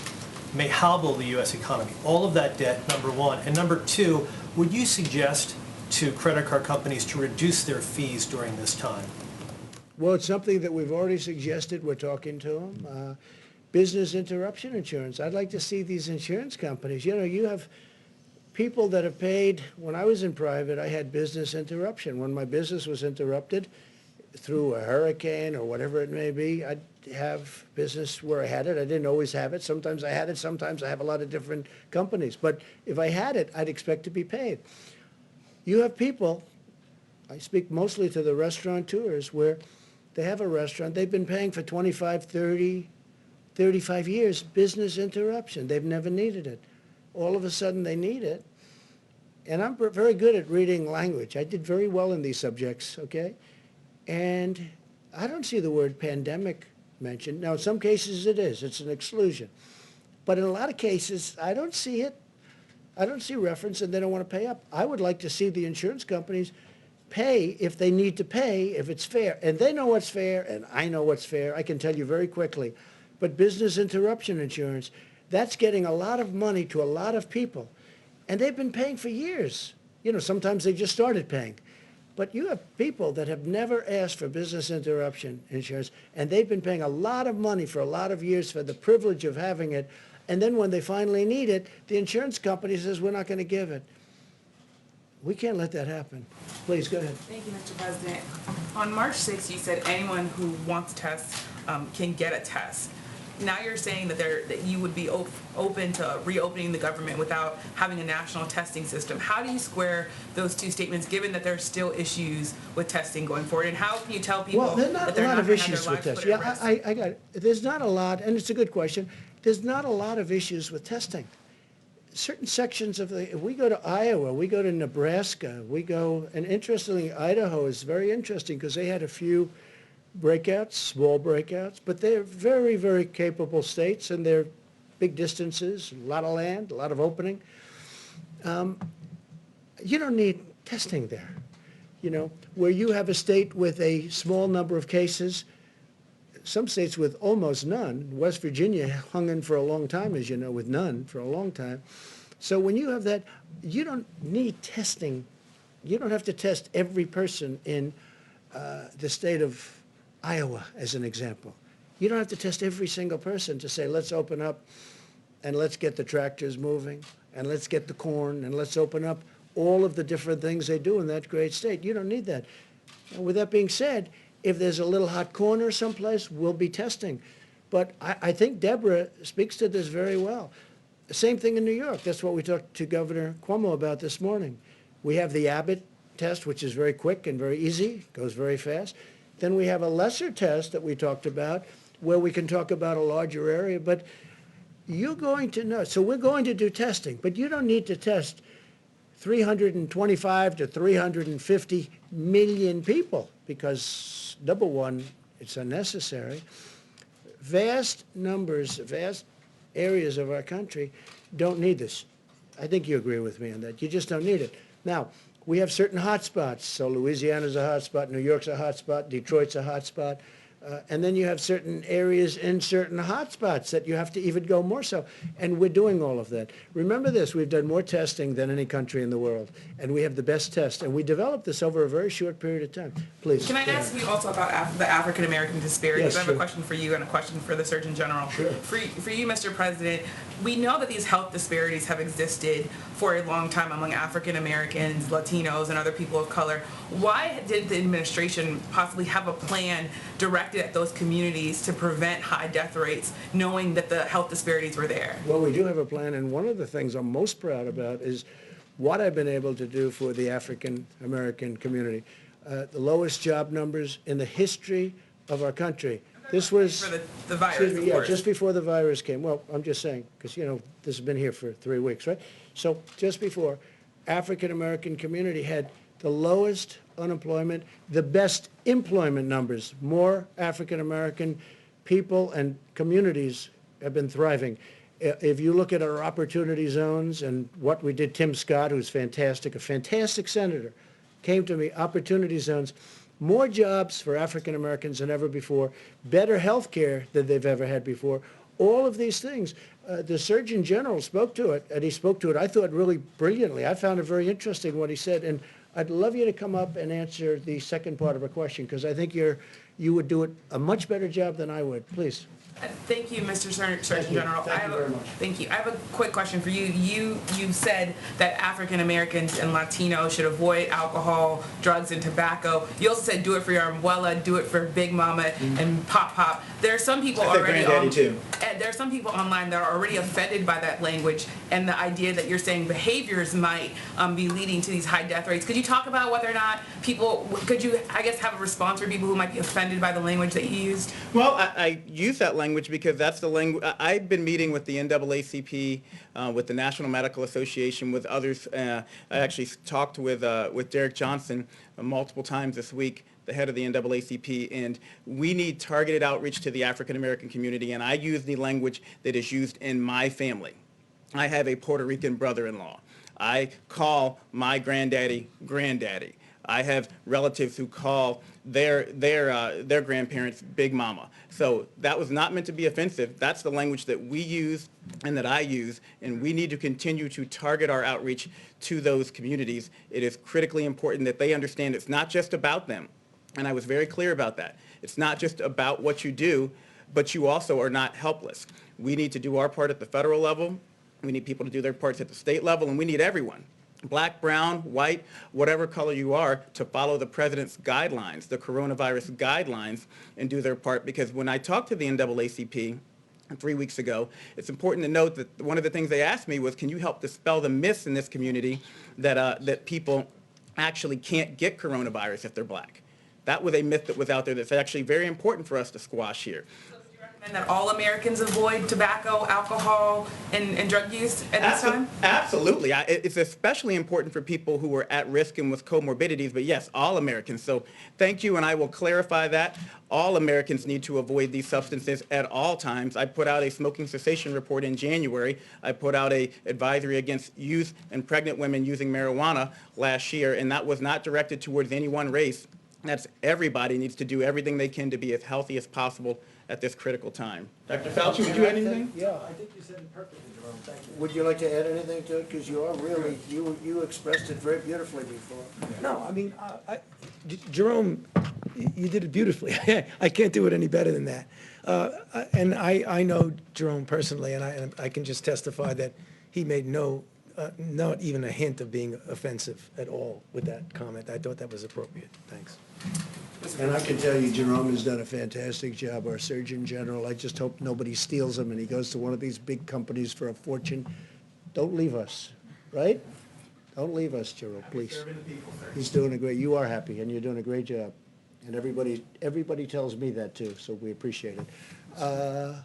may hobble the U.S. economy? All of that debt, number one. And number two, would you suggest to credit card companies to reduce their fees during this time? Well, it's something that we've already suggested. We're talking to them. Business interruption insurance. I'd like to see these insurance companies. You have people that have paid. When I was in private, I had business interruption. When my business was interrupted through a hurricane or whatever it may be, I'd have business where I had it. I didn't always have it. Sometimes I had it. Sometimes I have a lot of different companies. But if I had it, I'd expect to be paid. You have people, I speak mostly to the restaurateurs, where they have a restaurant. They've been paying for 25, 30, 35 years, business interruption. They've never needed it. All of a sudden, they need it. And I'm very good at reading language. I did very well in these subjects, okay? And I don't see the word pandemic mentioned. Now, in some cases, it is. It's an exclusion. But in a lot of cases, I don't see it. I don't see reference, and they don't want to pay up. I would like to see the insurance companies pay if they need to pay, if it's fair. And they know what's fair, and I know what's fair. I can tell you very quickly. But business interruption insurance, that's getting a lot of money to a lot of people. And they've been paying for years. You know, sometimes they just started paying. But you have people that have never asked for business interruption insurance, and they've been paying a lot of money for a lot of years for the privilege of having it. And then when they finally need it, the insurance company says, we're not going to give it. We can't let that happen. Please, go ahead. Thank you, Mr. President. On March 6th, you said anyone who wants tests can get a test. Now you're saying that you would be open to reopening the government without having a national testing system. How do you square those two statements, given that there's still issues with testing going forward? And how can you tell people Well, there's not that they're a lot not of going to have issues their with lives testing. put at Yeah, risk? I got it. There's not a lot, and it's a good question. There's not a lot of issues with testing. Certain sections of if we go to Iowa, we go to Nebraska, and interestingly, Idaho is very interesting because they had a few breakouts, small breakouts, but they're very, very capable states, and they're big distances, a lot of land, a lot of opening. You don't need testing there. You know, where you have a state with a small number of cases, some states with almost none. West Virginia hung in for a long time, as you know, with none for a long time. So when you have that, you don't need testing. You don't have to test every person in the state of Iowa, as an example. You don't have to test every single person to say, let's open up and let's get the tractors moving and let's get the corn and let's open up all of the different things they do in that great state. You don't need that. And with that being said, if there's a little hot corner someplace, we'll be testing. But I think Deborah speaks to this very well. The same thing in New York. That's what we talked to Governor Cuomo about this morning. We have the Abbott test, which is very quick and very easy, goes very fast. Then we have a lesser test that we talked about where we can talk about a larger area. But you're going to know. So we're going to do testing, but you don't need to test 325 to 350 million people because, number one, it's unnecessary. Vast numbers, vast areas of our country don't need this. I think you agree with me on that. You just don't need it. Now, we have certain hot spots. So Louisiana's a hot spot, New York's a hot spot, Detroit's a hot spot. And then you have certain areas in certain hot spots that you have to even go more so. And we're doing all of that. Remember this, we've done more testing than any country in the world. And we have the best test. And we developed this over a very short period of time. Please. Can I ask you also about the African-American disparities? Yes, I have sure. a question for you and a question for the Surgeon General. Sure. For you, Mr. President, we know that these health disparities have existed for a long time among African-Americans, Latinos, and other people of color. Why did the administration possibly have a plan directed at those communities to prevent high death rates, knowing that the health disparities were there? Well, we do have a plan, and one of the things I'm most proud about is what I've been able to do for the African-American community. The lowest job numbers in the history of our country. This was For the virus, excuse me, of yeah, course. just before the virus came. Well, I'm just saying, because, you know, this has been here for 3 weeks, right? So just before, African-American community had the lowest unemployment, the best employment numbers. More African-American people and communities have been thriving. If you look at our opportunity zones and what we did, Tim Scott, who's fantastic, a fantastic senator, came to me, opportunity zones, more jobs for African Americans than ever before, better health care than they've ever had before. All of these things. The Surgeon General spoke to it, and he spoke to it, I thought, really brilliantly. I found it very interesting what he said, and I'd love you to come up and answer the second part of a question, because I think you would do it a much better job than I would. Please. Thank you, Mr. Surgeon you. General. Thank you very much. Thank you. I have a quick question for you. You said that African Americans and Latinos should avoid alcohol, drugs, and tobacco. You also said do it for your abuela, do it for Big Mama, and Pop Pop. There are some people I said already Granddaddy too. and there are some people online that are already offended by that language and the idea that you're saying behaviors might be leading to these high death rates. Could you talk about whether or not could you, I guess, have a response for people who might be offended by the language that you used? Well, I use that language because that's the language. I've been meeting with the NAACP, with the National Medical Association, with others. I actually talked with Derek Johnson multiple times this week, the head of the NAACP, and we need targeted outreach to the African American community, and I use the language that is used in my family. I have a Puerto Rican brother-in-law. I call my granddaddy, granddaddy. I have relatives who call their grandparents Big Mama. So that was not meant to be offensive. That's the language that we use and that I use, and we need to continue to target our outreach to those communities. It is critically important that they understand it's not just about them, and I was very clear about that. It's not just about what you do, but you also are not helpless. We need to do our part at the federal level. We need people to do their parts at the state level, and we need everyone, black, brown, white, whatever color you are, to follow the president's guidelines, the coronavirus guidelines, and do their part. Because when I talked to the NAACP 3 weeks ago, it's important to note that one of the things they asked me was, can you help dispel the myths in this community that people actually can't get coronavirus if they're black? That was a myth that was out there that's actually very important for us to squash here. And that all Americans avoid tobacco, alcohol, and drug use at this time? Absolutely. It's especially important for people who are at risk and with comorbidities, but yes, all Americans. So thank you, and I will clarify that. All Americans need to avoid these substances at all times. I put out a smoking cessation report in January. I put out an advisory against youth and pregnant women using marijuana last year, and that was not directed towards any one race. That's everybody needs to do everything they can to be as healthy as possible at this critical time. Dr. Fauci, would you add anything? Yeah, I think you said it perfectly, Jerome. Thank you. Would you like to add anything to it? Because you are really, you expressed it very beautifully before. No, I mean, Jerome, you did it beautifully. I can't do it any better than that. And I know Jerome personally, and I can just testify that he made not even a hint of being offensive at all with that comment. I thought that was appropriate. Thanks. And I can tell you, Jerome has done a fantastic job, our Surgeon General. I just hope nobody steals him and he goes to one of these big companies for a fortune. Don't leave us, right? Don't leave us, Jerome, please. He's doing a great, you are happy and you're doing a great job. And everybody tells me that too, so we appreciate it.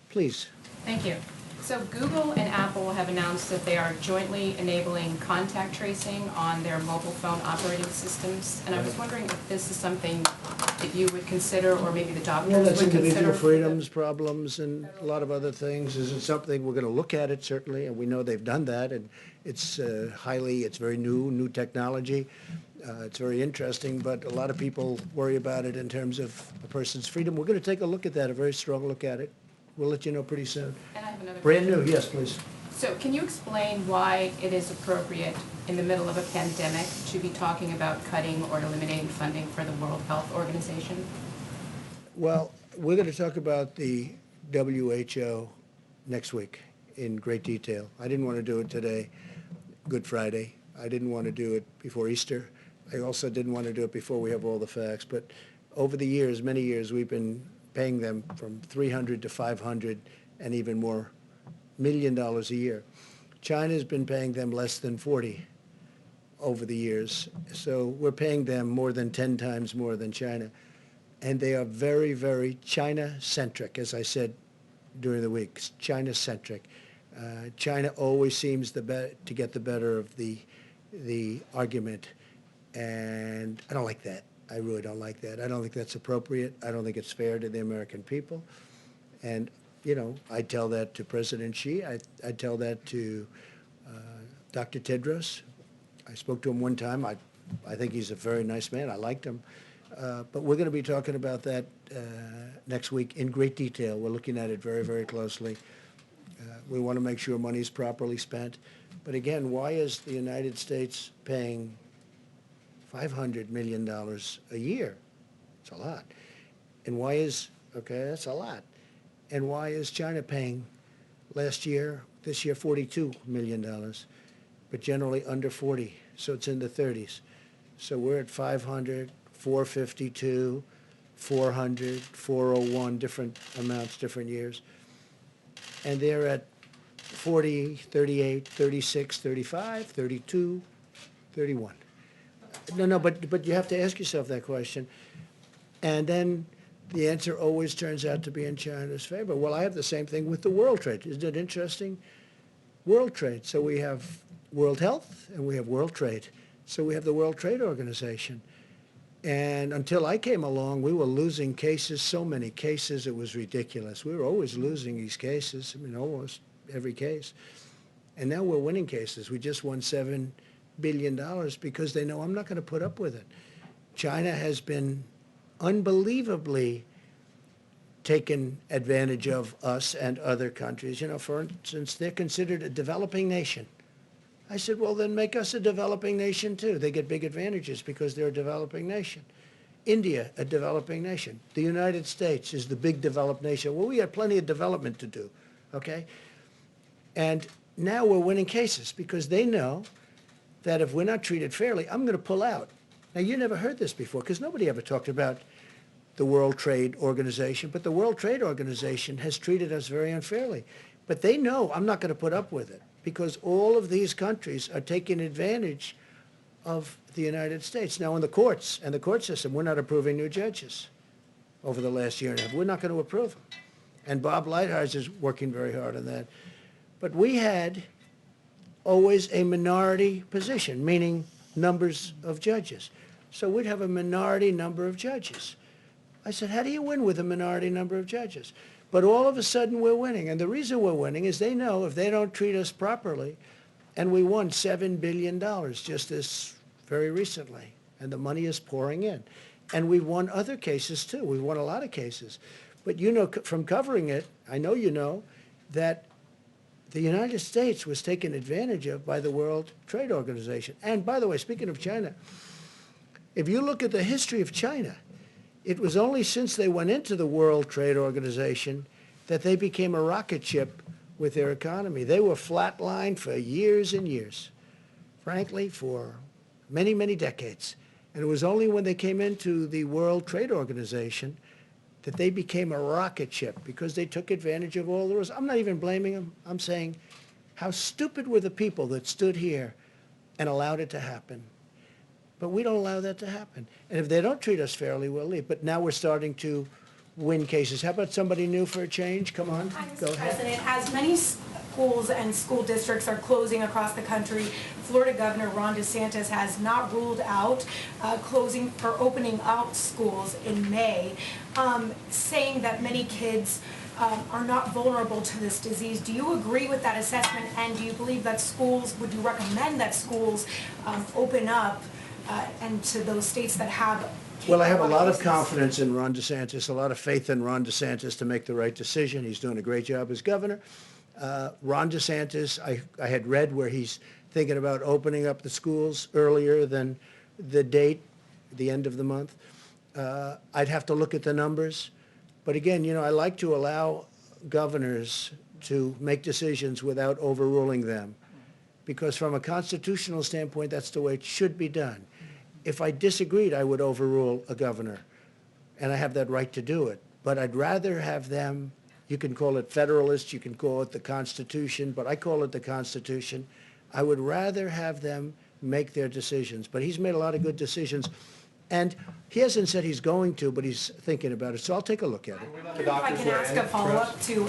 Please. Thank you. So Google and Apple have announced that they are jointly enabling contact tracing on their mobile phone operating systems. And I was wondering if this is something that you would consider, or maybe the doctors Well, would that's consider. individual freedoms problems and a lot of other things. Is it something, we're going to look at it certainly, and we know they've done that, and it's it's very new technology. It's very interesting, but a lot of people worry about it in terms of a person's freedom. We're going to take a look at that, a very strong look at it. We'll let you know pretty soon. And I have another Brand question. new, yes, please. So can you explain why it is appropriate in the middle of a pandemic to be talking about cutting or eliminating funding for the World Health Organization? Well, we're going to talk about the WHO next week in great detail. I didn't want to do it today, Good Friday. I didn't want to do it before Easter. I also didn't want to do it before we have all the facts. But over the years, many years, we've been paying them from $300 to $500 and even more $1 million a year. China's been paying them less than 40 over the years. So we're paying them more than 10 times more than China. And they are very, very China-centric, as I said during the week, China-centric. China always seems to get the better of the argument, and I don't like that. I really don't like that. I don't think that's appropriate. I don't think it's fair to the American people. And, you know, I tell that to President Xi. I tell that to Dr. Tedros. I spoke to him one time. I think he's a very nice man. I liked him. But we're going to be talking about that next week in great detail. We're looking at it very, very closely. We want to make sure money is properly spent. But again, why is the United States paying $500 million a year? It's a lot. And why is, okay, that's a lot. And why is China paying this year, $42 million, but generally under 40, so it's in the 30s. So we're at 500, 452, 400, 401, different amounts, different years. And they're at 40, 38, 36, 35, 32, 31. No, but you have to ask yourself that question. And then the answer always turns out to be in China's favor. Well, I have the same thing with the world trade. Isn't it interesting? World trade. So we have World Health and we have World Trade. So we have the World Trade Organization. And until I came along, we were losing cases, so many cases, it was ridiculous. We were always losing these cases, I mean, almost every case. And now we're winning cases. We just won $7 billion because they know I'm not going to put up with it. China has been unbelievably taken advantage of us and other countries. You know, for instance, they're considered a developing nation. I said, well, then make us a developing nation too. They get big advantages because they're a developing nation. India, a developing nation. The United States is the big developed nation. Well, we have plenty of development to do, okay? And now we're winning cases because they know that if we're not treated fairly, I'm going to pull out. Now, you never heard this before because nobody ever talked about the World Trade Organization, but the World Trade Organization has treated us very unfairly. But they know I'm not going to put up with it because all of these countries are taking advantage of the United States. Now, in the courts and the court system, we're not approving new judges over the last year and a half. We're not going to approve them. And Bob Lighthizer is working very hard on that. But we had always a minority position, meaning numbers of judges. So we'd have a minority number of judges. I said, how do you win with a minority number of judges? But all of a sudden we're winning. And the reason we're winning is they know if they don't treat us properly, and we won $7 billion just this very recently, and the money is pouring in. And we've won other cases too. We've won a lot of cases. But you know from covering it, I know you know, that the United States was taken advantage of by the World Trade Organization. And by the way, speaking of China, if you look at the history of China, it was only since they went into the World Trade Organization that they became a rocket ship with their economy. They were flatlined for years and years, frankly, for many, many decades. And it was only when they came into the World Trade Organization that they became a rocket ship because they took advantage of all the rules. I'm not even blaming them. I'm saying how stupid were the people that stood here and allowed it to happen. But we don't allow that to happen. And if they don't treat us fairly, we'll leave. But now we're starting to win cases. How about somebody new for a change? Come on, go ahead. President, as many schools and school districts are closing across the country, Florida Governor Ron DeSantis has not ruled out closing or opening out schools in May, saying that many kids are not vulnerable to this disease. Do you agree with that assessment, and do you believe that schools, would you recommend that schools open up and to those states that have? Well, I have a lot of confidence in Ron DeSantis, a lot of faith in Ron DeSantis to make the right decision. He's doing a great job as governor. Ron DeSantis, I had read where he's thinking about opening up the schools earlier than the date, the end of the month. I'd have to look at the numbers. But again, you know, I like to allow governors to make decisions without overruling them, because from a constitutional standpoint, that's the way it should be done. If I disagreed, I would overrule a governor, and I have that right to do it. But I'd rather have them, you can call it federalist, you can call it the Constitution, but I call it the Constitution. I would rather have them make their decisions. But he's made a lot of good decisions. And he hasn't said he's going to, but he's thinking about it. So I'll take a look at it. If I can ask a follow-up to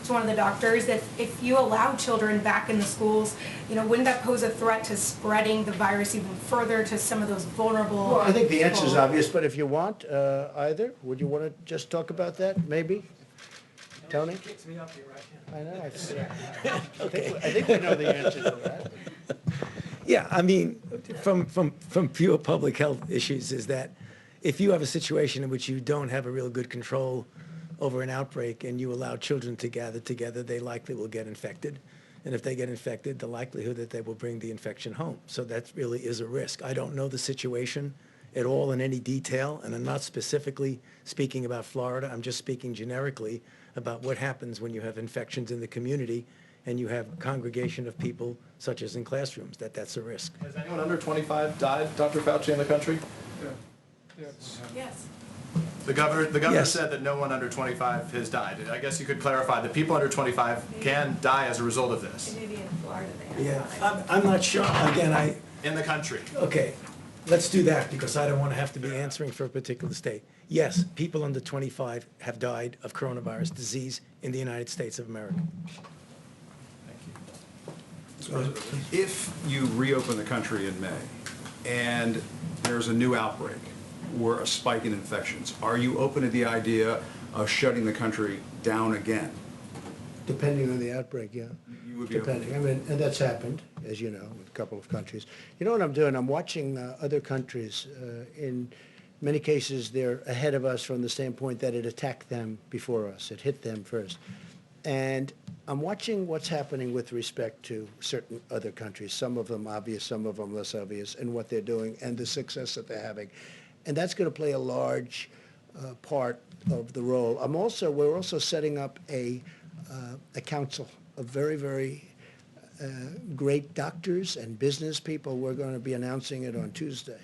one of the doctors, that if you allow children back in the schools, you know, wouldn't that pose a threat to spreading the virus even further to some of those vulnerable? Well, I think the answer is obvious, but if you want either, would you want to just talk about that, maybe? Tony? Kicks me up here, right? I know. I think we know the answer to that. Yeah, I mean, from pure public health issues is that if you have a situation in which you don't have a real good control over an outbreak and you allow children to gather together, they likely will get infected. And if they get infected, the likelihood that they will bring the infection home. So that really is a risk. I don't know the situation at all in any detail, and I'm not specifically speaking about Florida. I'm just speaking generically about what happens when you have infections in the community and you have a congregation of people, such as in classrooms, that's a risk. Has anyone under 25 died, Dr. Fauci, in the country? Yes. The governor Yes. said that no one under 25 has died. I guess you could clarify that people under 25 can die as a result of this. Maybe in Florida they Yeah, I'm not sure. Again, In the country. okay, let's do that because I don't want to have to be answering for a particular state. Yes, people under 25 have died of coronavirus disease in the United States of America. If you reopen the country in May and there's a new outbreak or a spike in infections, are you open to the idea of shutting the country down again? Depending on the outbreak, yeah. You would be open. Depending, I mean, and that's happened, as you know, with a couple of countries. You know what I'm doing? I'm watching other countries. In many cases, they're ahead of us from the standpoint that it attacked them before us. It hit them first. And I'm watching what's happening with respect to certain other countries, some of them obvious, some of them less obvious, and what they're doing and the success that they're having. And that's going to play a large part of the role. We're also setting up a council of very, very great doctors and business people. We're going to be announcing it on Tuesday.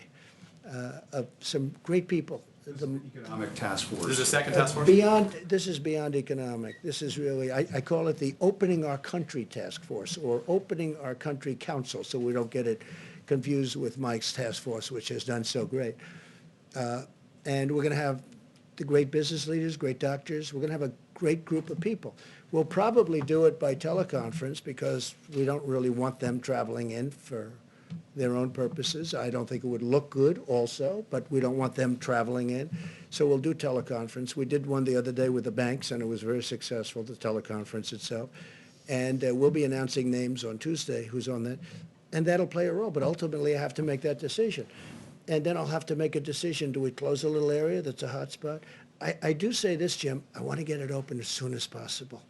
Of some great people. The Economic task force. There's a second task force? This is beyond economic. This is really, I call it the Opening Our Country Task Force, or Opening Our Country Council, so we don't get it confused with Mike's task force, which has done so great. And we're going to have the great business leaders, great doctors. We're going to have a great group of people. We'll probably do it by teleconference because we don't really want them traveling in for their own purposes. I don't think it would look good also, but we don't want them traveling in. So we'll do teleconference. We did one the other day with the banks, and it was very successful, the teleconference itself. And we'll be announcing names on Tuesday who's on that. And that'll play a role, but ultimately I have to make that decision. And then I'll have to make a decision. Do we close a little area that's a hot spot? I do say this, Jim, I want to get it open as soon as possible.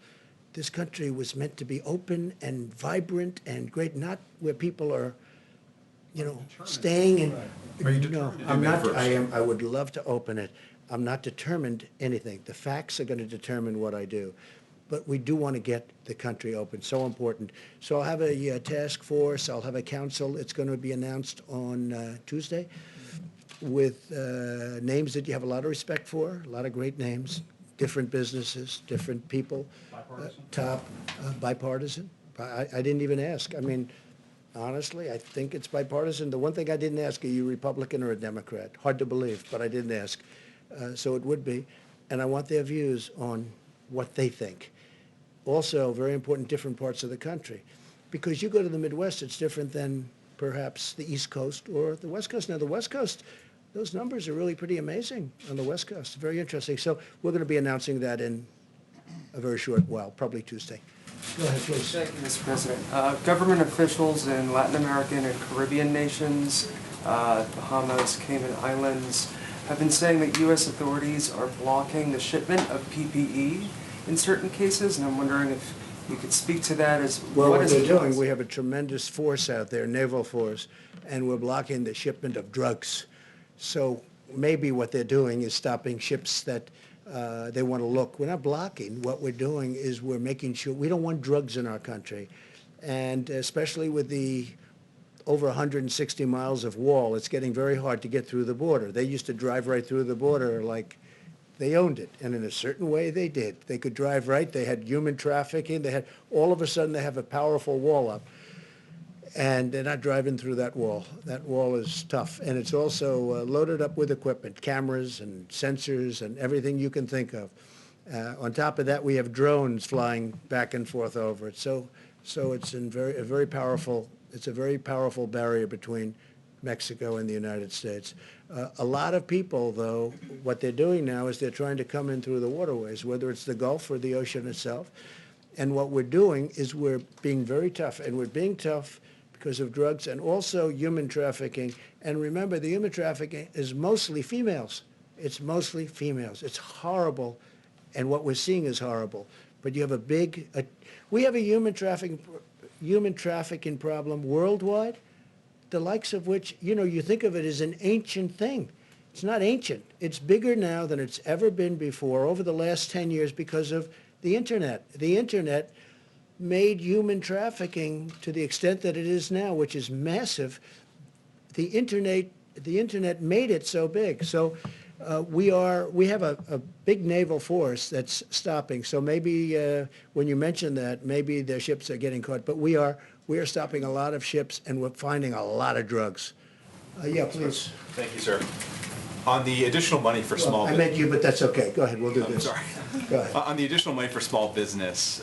This country was meant to be open and vibrant and great, not where people are, staying in. Are you determined to do I'm May not, 1st? I would love to open it. I'm not determined anything. The facts are going to determine what I do. But we do want to get the country open, so important. So I'll have a task force, I'll have a council. It's going to be announced on Tuesday with names that you have a lot of respect for, a lot of great names, different businesses, different people. Bipartisan? Bipartisan. I didn't even ask. I mean, honestly, I think it's bipartisan. The one thing I didn't ask, are you Republican or a Democrat? Hard to believe, but I didn't ask. So it would be. And I want their views on what they think. Also, very important, different parts of the country. Because you go to the Midwest, it's different than perhaps the East Coast or the West Coast. Now, the West Coast, those numbers are really pretty amazing on the West Coast. Very interesting. So we're going to be announcing that in a very short while, probably Tuesday. Go ahead, please. Thank you, Mr. President. Government officials in Latin American and Caribbean nations, Bahamas, Cayman Islands, have been saying that U.S. authorities are blocking the shipment of PPE in certain cases, and I'm wondering if you could speak to that as well. What is they're the doing, policy? we have a tremendous force out there, naval force, and we're blocking the shipment of drugs. So maybe what they're doing is stopping ships that they want to look. We're not blocking. What we're doing is we're making sure we don't want drugs in our country, and especially with the over 160 miles of wall, it's getting very hard to get through the border. They used to drive right through the border like they owned it, and in a certain way they did. They could drive right. They had human trafficking. They had, all of a sudden they have a powerful wall up, and they're not driving through that wall. That wall is tough, and it's also loaded up with equipment, cameras and sensors and everything you can think of. On top of that, we have drones flying back and forth over it. So it's a very powerful barrier between Mexico and the United States. A lot of people, though, what they're doing now is they're trying to come in through the waterways, whether it's the Gulf or the ocean itself. And what we're doing is we're being very tough, and we're being tough because of drugs and also human trafficking. And remember, the human trafficking is mostly females. It's mostly females. It's horrible, and what we're seeing is horrible. But you have we have a human trafficking problem worldwide, the likes of which, you think of it as an ancient thing. It's not ancient. It's bigger now than it's ever been before over the last 10 years because of the Internet. The Internet made human trafficking to the extent that it is now, which is massive. The Internet made it so big. So we have a big naval force that's stopping. So maybe when you mention that, maybe their ships are getting caught. But we are stopping a lot of ships, and we're finding a lot of drugs. Yeah, please. Thank you, sir. On the additional money for small I business. meant you, but that's okay. Go ahead. We'll do this. Sorry. Go ahead. On the additional money for small business,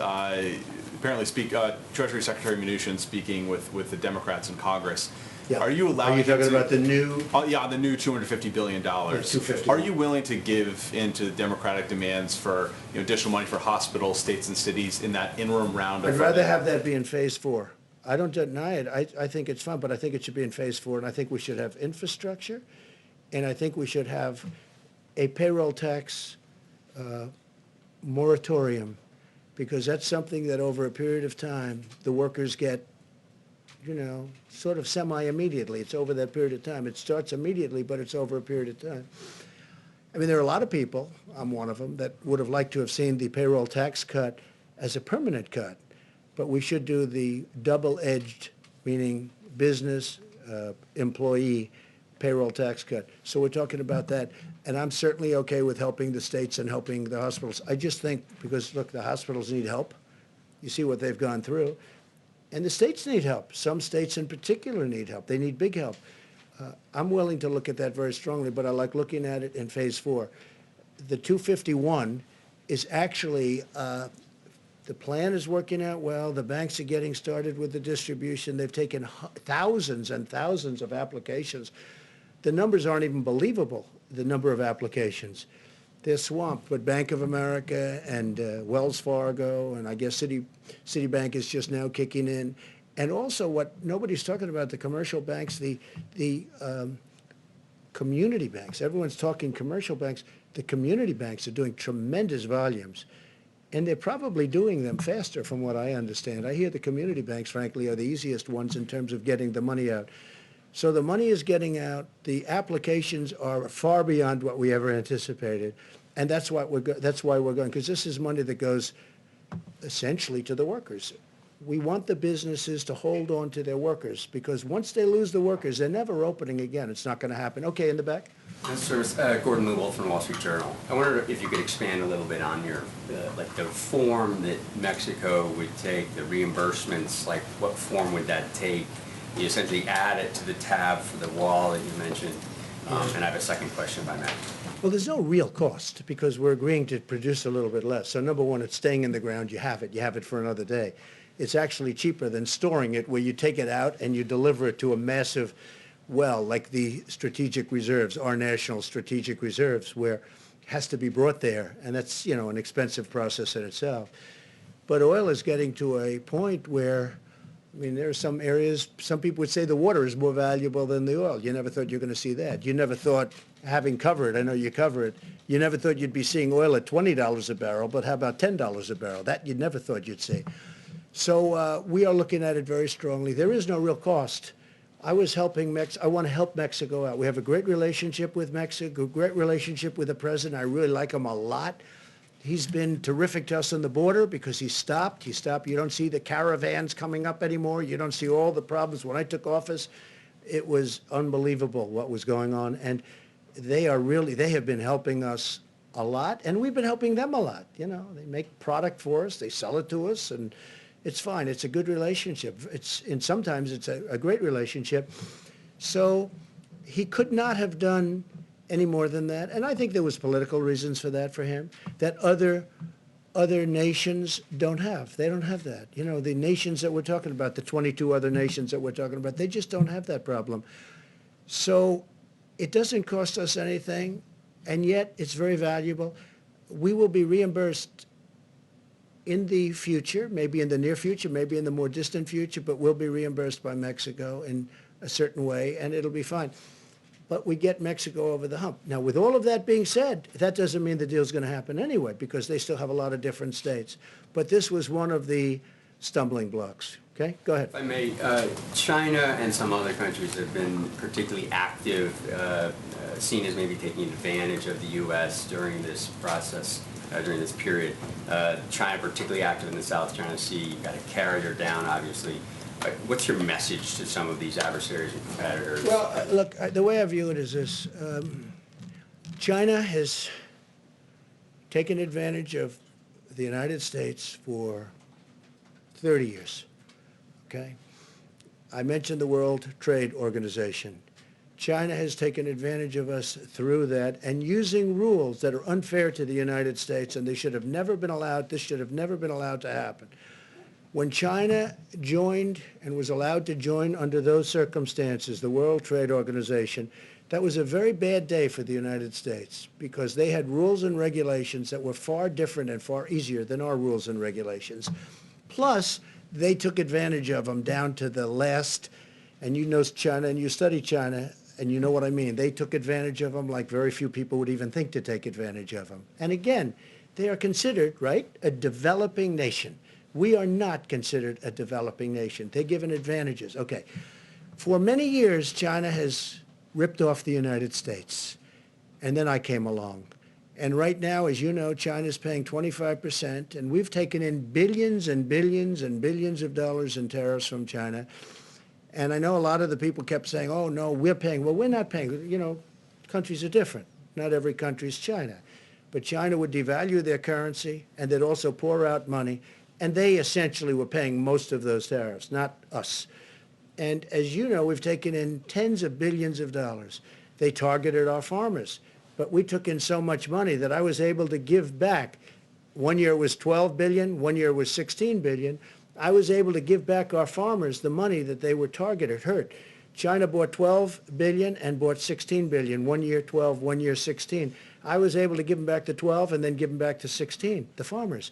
apparently Treasury Secretary Mnuchin speaking with the Democrats in Congress. Yeah. Are you allowing Are you talking him to- about the new? Yeah, the new $250 billion. $250. Are you willing to give into the Democratic demands for additional money for hospitals, states, and cities in that interim round of I'd rather funding? have that be in phase 4. I don't deny it. I think it's fun, but I think it should be in phase 4, and I think we should have infrastructure, and I think we should have a payroll tax moratorium, because that's something that over a period of time, the workers get, sort of semi-immediately. It's over that period of time. It starts immediately, but it's over a period of time. I mean, there are a lot of people, I'm one of them, that would have liked to have seen the payroll tax cut as a permanent cut. But we should do the double-edged, meaning business, employee payroll tax cut. So we're talking about that. And I'm certainly okay with helping the states and helping the hospitals. I just think, because, look, the hospitals need help. You see what they've gone through. And the states need help. Some states in particular need help. They need big help. I'm willing to look at that very strongly, but I like looking at it in phase 4. The 251 is actually, the plan is working out well. The banks are getting started with the distribution. They've taken thousands and thousands of applications. The numbers aren't even believable, the number of applications. They're swamped, but Bank of America and Wells Fargo, and I guess Citibank is just now kicking in. And also what nobody's talking about, the commercial banks, the community banks. Everyone's talking commercial banks. The community banks are doing tremendous volumes. And they're probably doing them faster from what I understand. I hear the community banks, frankly, are the easiest ones in terms of getting the money out. So the money is getting out. The applications are far beyond what we ever anticipated. And that's why we're going, because this is money that goes essentially to the workers. We want the businesses to hold on to their workers, because once they lose the workers, they're never opening again. It's not going to happen. Okay, in the back. Gordon Newell from the Wall Street Journal. I wonder if you could expand a little bit on your, the form that Mexico would take, the reimbursements, like what form would that take? You essentially add it to the tab for the wall that you mentioned. And I have a second question by Matt. Well, there's no real cost, because we're agreeing to produce a little bit less. So number one, it's staying in the ground. You have it for another day. It's actually cheaper than storing it, where you take it out and you deliver it to a massive well, like the strategic reserves, our national strategic reserves, where it has to be brought there. And that's, an expensive process in itself. But oil is getting to a point where, there are some areas, some people would say the water is more valuable than the oil. You never thought you were going to see that. You never thought, having covered, I know you cover it, you never thought you'd be seeing oil at $20 a barrel, but how about $10 a barrel? That you never thought you'd see. So we are looking at it very strongly. There is no real cost. I was helping I want to help Mexico out. We have a great relationship with Mexico, great relationship with the president. I really like him a lot. He's been terrific to us on the border because he stopped. You don't see the caravans coming up anymore. You don't see all the problems. When I took office, it was unbelievable what was going on. And they have been helping us a lot, and we've been helping them a lot. They make product for us, they sell it to us, and it's fine. It's a good relationship. And sometimes it's a great relationship. So he could not have done any more than that. And I think there was political reasons for that for him, that other nations don't have. They don't have that. The nations that we're talking about, the 22 other nations that we're talking about, they just don't have that problem. So it doesn't cost us anything, and yet it's very valuable. We will be reimbursed in the future, maybe in the near future, maybe in the more distant future, but we'll be reimbursed by Mexico in a certain way, and it'll be fine. But we get Mexico over the hump. Now, with all of that being said, that doesn't mean the deal's going to happen anyway, because they still have a lot of different states. But this was one of the stumbling blocks. Okay, go ahead. If I may, China and some other countries have been particularly active, seen as maybe taking advantage of the U.S. during this process, during this period. China particularly active in the South China Sea. You've got a carrier down, obviously. What's your message to some of these adversaries and competitors? Well, look, the way I view it is this. China has taken advantage of the United States for 30 years, okay? I mentioned the World Trade Organization. China has taken advantage of us through that and using rules that are unfair to the United States, and they should have never been allowed, this should have never been allowed to happen. When China joined and was allowed to join under those circumstances, the World Trade Organization, that was a very bad day for the United States because they had rules and regulations that were far different and far easier than our rules and regulations. Plus, they took advantage of them down to the last, and you know China and you study China, and you know what I mean. They took advantage of them like very few people would even think to take advantage of them. And again, they are considered, right, a developing nation. We are not considered a developing nation. They're given advantages. Okay. For many years, China has ripped off the United States. And then I came along. And right now, as you know, China's paying 25%, and we've taken in billions and billions and billions of dollars in tariffs from China. And I know a lot of the people kept saying, oh, no, we're paying. Well, we're not paying. You know, countries are different. Not every country is China. But China would devalue their currency, and they'd also pour out money. And they essentially were paying most of those tariffs, not us. And as you know, we've taken in tens of billions of dollars. They targeted our farmers. But we took in so much money that I was able to give back. One year it was 12 billion, one year it was 16 billion. I was able to give back our farmers the money that they were targeted, hurt. China bought 12 billion and bought 16 billion. 1 year 12, 1 year 16. I was able to give them back to 12 and then give them back to 16, the farmers.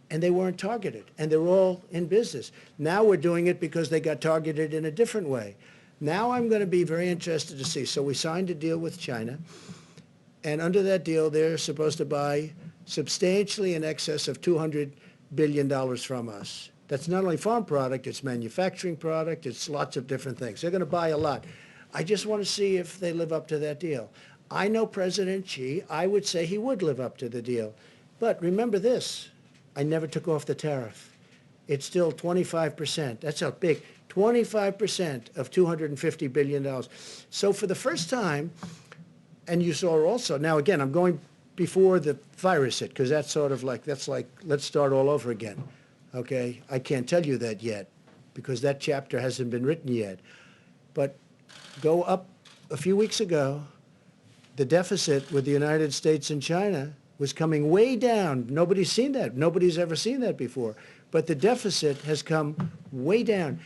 And they weren't targeted, and they're all in business. Now we're doing it because they got targeted in a different way. Now I'm going to be very interested to see. So we signed a deal with China, and under that deal, they're supposed to buy substantially in excess of $200 billion from us. That's not only farm product, it's manufacturing product, it's lots of different things. They're going to buy a lot. I just want to see if they live up to that deal. I know President Xi, I would say he would live up to the deal. But remember this. I never took off the tariff. It's still 25%. That's how big. 25% of $250 billion. So for the first time, and you saw also, now again, I'm going before the virus hit, because that's sort of like, that's like, let's start all over again. Okay? I can't tell you that yet, because that chapter hasn't been written yet. But go up a few weeks ago, the deficit with the United States and China was coming way down. Nobody's seen that. Nobody's ever seen that before. But the deficit has come way down.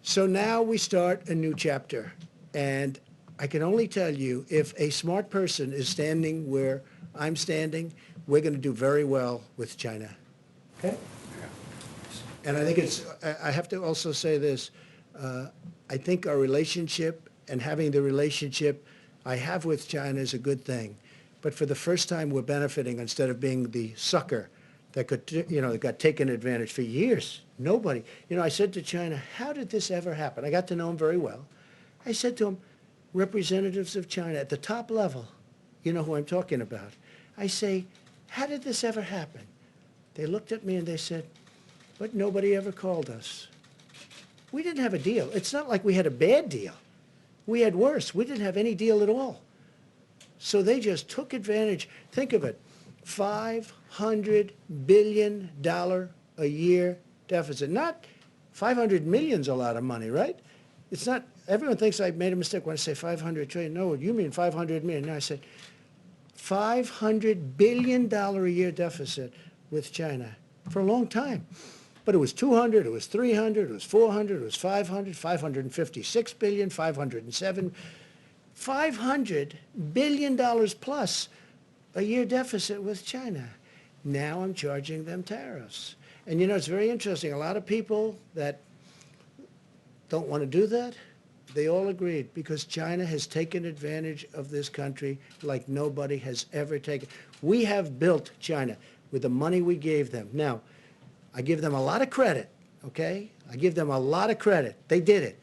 So now we start a new chapter. And I can only tell you, if a smart person is standing where I'm standing, we're going to do very well with China. Okay? And I think it's, I have to also say this, I think our relationship and having the relationship I have with China is a good thing. But for the first time, we're benefiting instead of being the sucker that could, you know, that got taken advantage for years. Nobody. You know, I said to China, how did this ever happen? I got to know him very well. I said to him, representatives of China at the top level, you know who I'm talking about. I say, how did this ever happen? They looked at me and they said, but nobody ever called us. We didn't have a deal. It's not like we had a bad deal. We had worse. We didn't have any deal at all. So they just took advantage. Think of it, $500 billion a year deficit. Not 500 million's a lot of money, right? It's not, everyone thinks I made a mistake when I say 500 trillion. No, you mean 500 million. No, I said $500 billion a year deficit with China for a long time. But it was 200, it was 300, it was 400, it was 500, 556 billion, 507. $500 billion plus a year deficit with China. Now I'm charging them tariffs. And you know, it's very interesting. A lot of people that don't want to do that, they all agreed because China has taken advantage of this country like nobody has ever taken. We have built China with the money we gave them. Now, I give them a lot of credit, okay? I give them a lot of credit. They did it.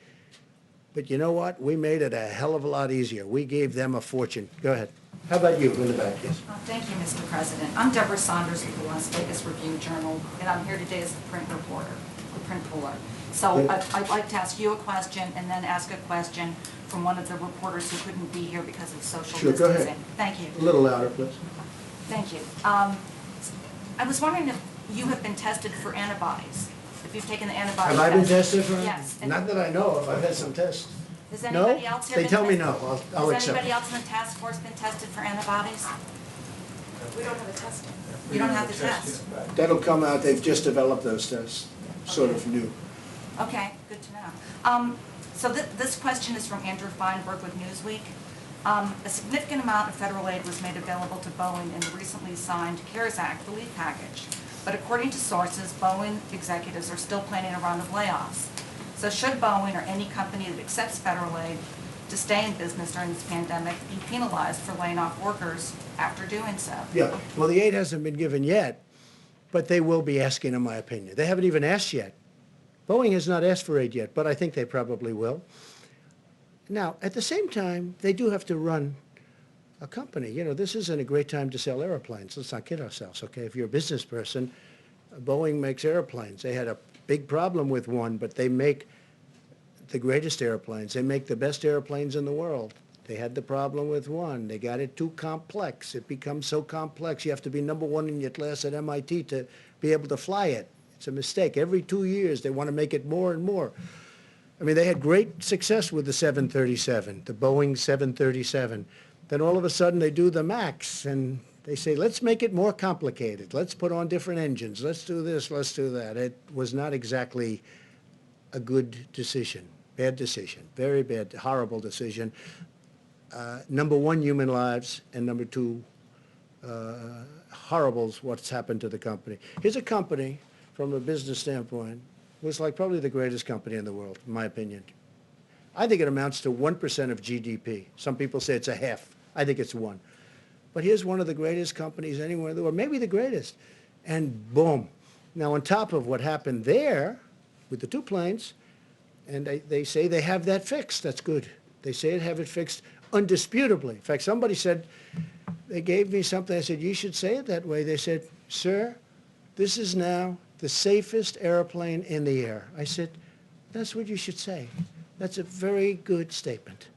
But you know what? We made it a hell of a lot easier. We gave them a fortune. Go ahead. How about you in the back? Yes. Thank you, Mr. President. I'm Deborah Saunders with the Las Vegas Review-Journal, and I'm here today as the print reporter, the print puller. So I'd like to ask you a question and then ask a question from one of the reporters who couldn't be here because of social distancing. Go ahead. Thank you. A little louder, please. Thank you. I was wondering if you have been tested for antibodies. If you've taken the antibody Have I been tested for? Yes. Not that I know of. I've had some tests. Has anybody else here They been tell me tested? no. I'll Has accept anybody it. else in the task force been tested for antibodies? We don't have a testing. You don't have the test. That'll come out. They've just developed those tests. sort of new. Okay, good to know. So this question is from Andrew Feinberg with Newsweek. A significant amount of federal aid was made available to Boeing in the recently signed CARES Act relief package. But according to sources, Boeing executives are still planning a round of layoffs. So should Boeing or any company that accepts federal aid to stay in business during this pandemic be penalized for laying off workers after doing so? Yeah, well, the aid hasn't been given yet, but they will be asking, in my opinion. They haven't even asked yet. Boeing has not asked for aid yet, but I think they probably will. Now, at the same time, they do have to run a company. You know, this isn't a great time to sell airplanes. Let's not kid ourselves, okay? If you're a business person, Boeing makes airplanes. They had a big problem with one, but they make the greatest airplanes. They make the best airplanes in the world. They had the problem with one. They got it too complex. It becomes so complex. You have to be #1 in your class at MIT to be able to fly it. It's a mistake. Every 2 years, they want to make it more and more. I mean, they had great success with the 737, the Boeing 737. Then all of a sudden, they do the MAX, and they say, let's make it more complicated. Let's put on different engines. Let's do this. Let's do that. It was not exactly a good decision. Bad decision. Very bad, horrible decision. #1, human lives, and #2, horribles what's happened to the company. Here's a company, from a business standpoint, was like probably the greatest company in the world, in my opinion. I think it amounts to 1% of GDP. Some people say it's a half. I think it's 1. But here's one of the greatest companies anywhere in the world, maybe the greatest. And boom. Now, on top of what happened there with the 2 planes, and they say they have that fixed. That's good. They say they have it fixed undisputably. In fact, somebody said, they gave me something. I said, you should say it that way. They said, sir, this is now the safest airplane in the air. I said, that's what you should say. That's a very good statement.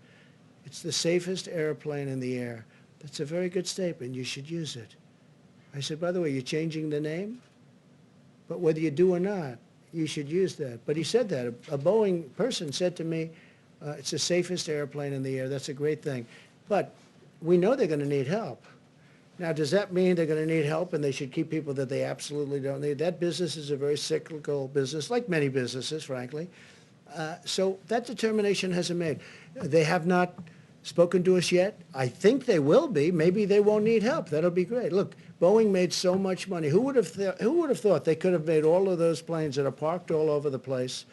It's the safest airplane in the air. That's a very good statement. You should use it. I said, by the way, you're changing the name? But whether you do or not, you should use that. But he said that. A Boeing person said to me, it's the safest airplane in the air. That's a great thing. But we know they're going to need help. Now, does that mean they're going to need help and they should keep people that they absolutely don't need? That business is a very cyclical business, like many businesses, frankly. So that determination hasn't made. They have not spoken to us yet. I think they will be. Maybe they won't need help. That'll be great. Look, Boeing made so much money. Who would have thought they could have made all of those planes that are parked all over the place?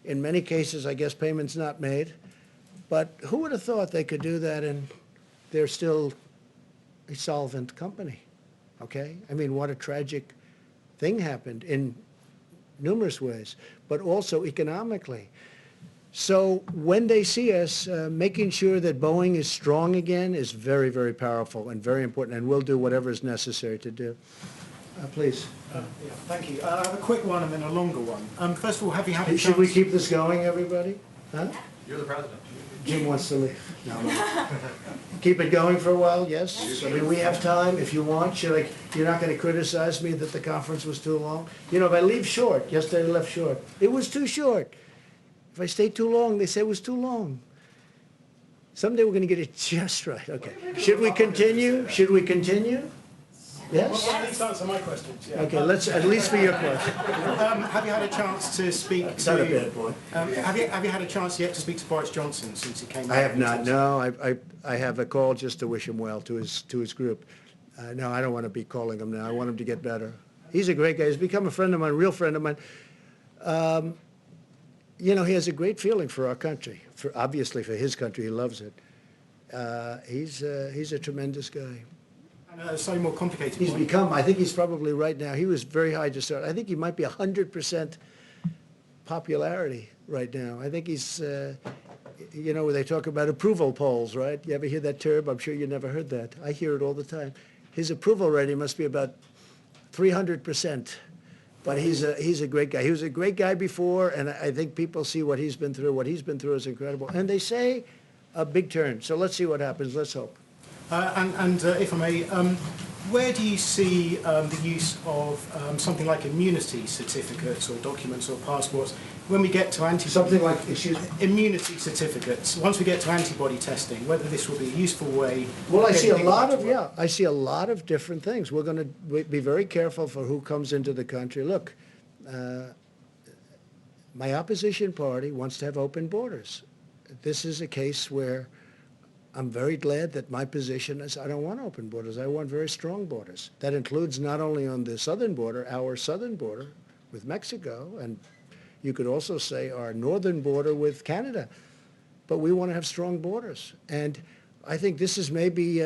In many cases, I guess payments not made. But who would have thought they could do that and they're still a solvent company, okay? I mean, what a tragic thing happened in numerous ways, but also economically. So when they see us, making sure that Boeing is strong again is very, very powerful and very important, and we'll do whatever is necessary to do. Please. Yeah, thank you. I have a quick one and then a longer one. First of all, have you had a chance... Should we keep this going, everybody? Huh? You're the president. Jim wants to leave. No. Keep it going for a while, yes? I mean, we have time if you want. You're not going to criticize me that the conference was too long? You know, if I leave short, yesterday I left short. It was too short. If I stay too long, they say it was too long. Someday we're going to get it just right. Okay. Should we continue? Should we continue? Yes? Well, at least answer my questions. Yeah. Okay, let's, at least for your question. Have you had a chance to speak to... Not a bad boy. Have you had a chance yet to speak to Boris Johnson since he came? I have not, no. I have a call just to wish him well to his group. No, I don't want to be calling him now. I want him to get better. He's a great guy. He's become a friend of mine, a real friend of mine. You know, he has a great feeling for our country. Obviously for his country, he loves it. He's a tremendous guy. Slightly more complicated. He's become, I think he's probably right now, he was very high to start. I think he might be 100% popularity right now. I think he's, you know, where they talk about approval polls, right? You ever hear that term? I'm sure you never heard that. I hear it all the time. His approval rating must be about 300%. But he's a great guy. He was a great guy before, and I think people see what he's been through. What he's been through is incredible. And they say a big turn. So let's see what happens. Let's hope. If I may, where do you see the use of something like immunity certificates or documents or passports when we get to antibody... Something like, excuse me? Immunity certificates. Once we get to antibody testing, whether this will be a useful way... Well, I see a lot of, yeah, I see a lot of different things. We're going to be very careful for who comes into the country. Look, my opposition party wants to have open borders. This is a case where I'm very glad that my position is I don't want open borders. I want very strong borders. That includes not only on the southern border, our southern border with Mexico, and you could also say our northern border with Canada. But we want to have strong borders. And I think this is maybe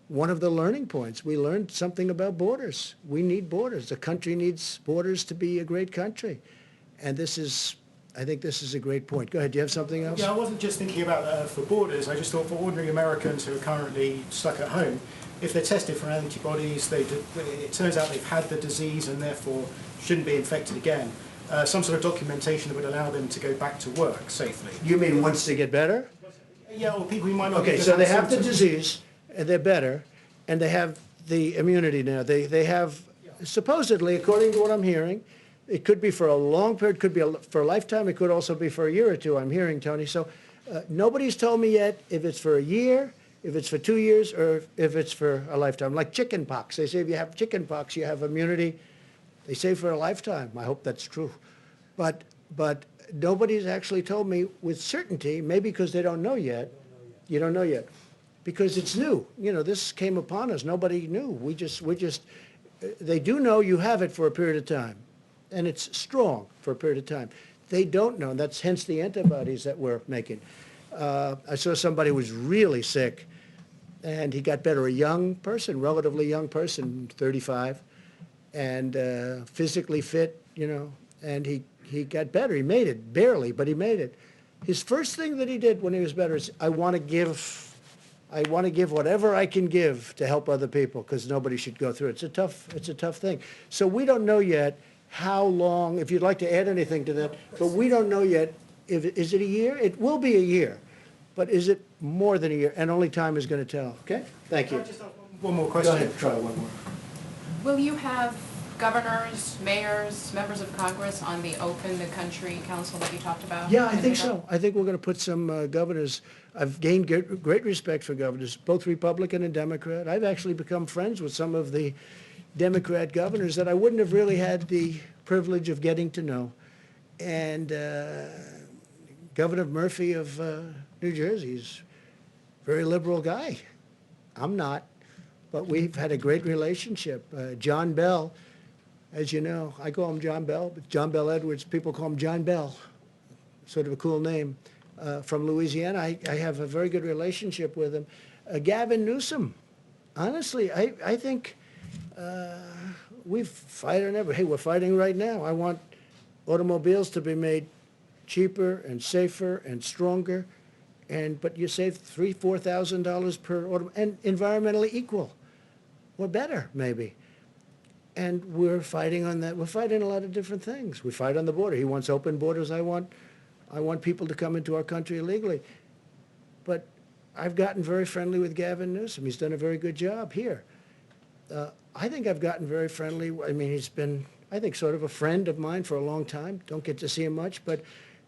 one of the learning points. We learned something about borders. We need borders. The country needs borders to be a great country. And I think this is a great point. Go ahead, do you have something else? Yeah, I wasn't just thinking about for borders. I just thought for ordinary Americans who are currently stuck at home, if they're tested for antibodies, it turns out they've had the disease and therefore shouldn't be infected again. Some sort of documentation that would allow them to go back to work safely. You mean once they get better? Yeah, or people who might not. Okay, so they have the disease, and they're better, and they have the immunity now. They have, supposedly, according to what I'm hearing, it could be for a long period, could be for a lifetime, it could also be for a year or two, I'm hearing, Tony. So nobody's told me yet if it's for a year, if it's for 2 years, or if it's for a lifetime. Like chicken pox. They say if you have chicken pox, you have immunity. They say for a lifetime. I hope that's true. But nobody's actually told me with certainty, maybe because they don't know yet. You don't know yet. Because it's new. You know, this came upon us. Nobody knew. They do know you have it for a period of time. And it's strong for a period of time. They don't know, and that's hence the antibodies that we're making. I saw somebody who was really sick, and he got better, a young person, relatively young person, 35, and physically fit, you know, and he got better. He made it, barely, but he made it. His first thing that he did when he was better is, I want to give whatever I can give to help other people, because nobody should go through it. It's a tough thing. So we don't know yet how long, if you'd like to add anything to that, but we don't know yet, is it a year? It will be a year, but is it more than a year? And only time is going to tell, okay? Thank you. One more question. Go ahead, try one more. Will you have governors, mayors, members of Congress on the Open the Country Council that you talked about? Yeah, I think so. I think we're going to put some governors. I've gained great respect for governors, both Republican and Democrat. I've actually become friends with some of the Democrat governors that I wouldn't have really had the privilege of getting to know. And Governor Murphy of New Jersey is a very liberal guy. I'm not, but we've had a great relationship. John Bell, as you know, I call him John Bell, but John Bell Edwards, people call him John Bell, sort of a cool name, from Louisiana. I have a very good relationship with him. Gavin Newsom, honestly, I think we fight on every, hey, we're fighting right now. I want automobiles to be made cheaper and safer and stronger, but you save $3,000-4,000 per auto, and environmentally equal, or better, maybe. And we're fighting on that. We're fighting a lot of different things. We fight on the border. He wants open borders. I want people to come into our country illegally. But I've gotten very friendly with Gavin Newsom. He's done a very good job here. I think I've gotten very friendly. I mean, he's been, I think, sort of a friend of mine for a long time. Don't get to see him much, but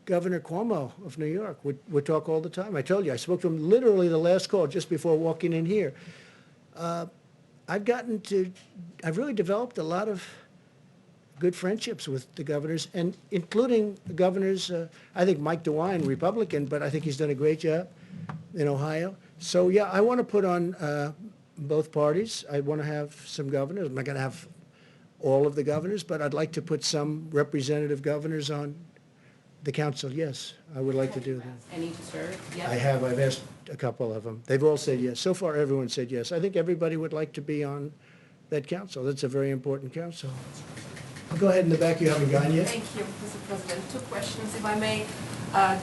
Governor Cuomo of New York, we talk all the time. I told you, I spoke to him literally the last call just before walking in here. I've really developed a lot of good friendships with the governors, and including the governors, I think Mike DeWine, Republican, but I think he's done a great job in Ohio. So yeah, I want to put on both parties. I want to have some governors. I'm not going to have all of the governors, but I'd like to put some representative governors on the council. Yes, I would like to do that. Any to serve? Yes. I have. I've asked a couple of them. They've all said yes. So far, everyone said yes. I think everybody would like to be on that council. That's a very important council. Go ahead in the back. You haven't gone yet. Thank you, Mr. President. 2 questions, if I may.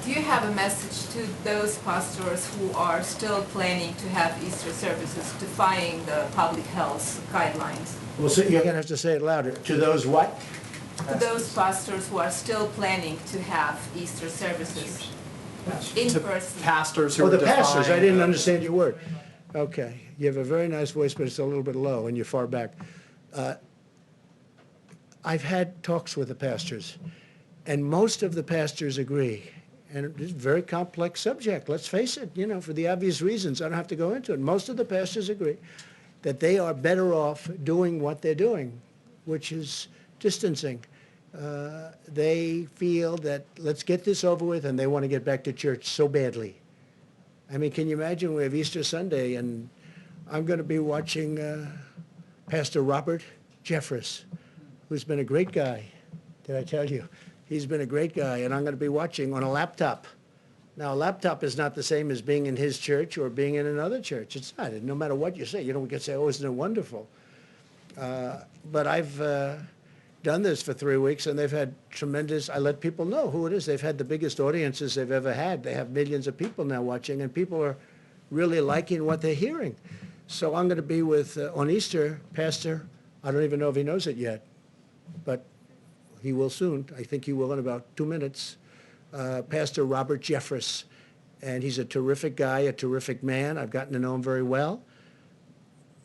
Do you have a message to those pastors who are still planning to have Easter services, defying the public health guidelines? Well, so you're going to have to say it louder. To those what? To those pastors who are still planning to have Easter services in person. Pastors who Oh, are the pastors. I defying didn't the- understand your word. Okay. You have a very nice voice, but it's a little bit low, and you're far back. I've had talks with the pastors, and most of the pastors agree. And it's a very complex subject, let's face it, you know, for the obvious reasons. I don't have to go into it. Most of the pastors agree that they are better off doing what they're doing, which is distancing. They feel that let's get this over with, and they want to get back to church so badly. I mean, can you imagine we have Easter Sunday, and I'm going to be watching Pastor Robert Jeffress, who's been a great guy. Did I tell you? He's been a great guy, and I'm going to be watching on a laptop. Now, a laptop is not the same as being in his church or being in another church. It's not. No matter what you say, you know, we can say, oh, isn't it wonderful? But I've done this for 3 weeks, and they've had tremendous, I let people know who it is. They've had the biggest audiences they've ever had. They have millions of people now watching, and people are really liking what they're hearing. So I'm going to be with, on Easter, Pastor, I don't even know if he knows it yet, but he will soon. I think he will in about 2 minutes. Pastor Robert Jeffress, and he's a terrific guy, a terrific man. I've gotten to know him very well.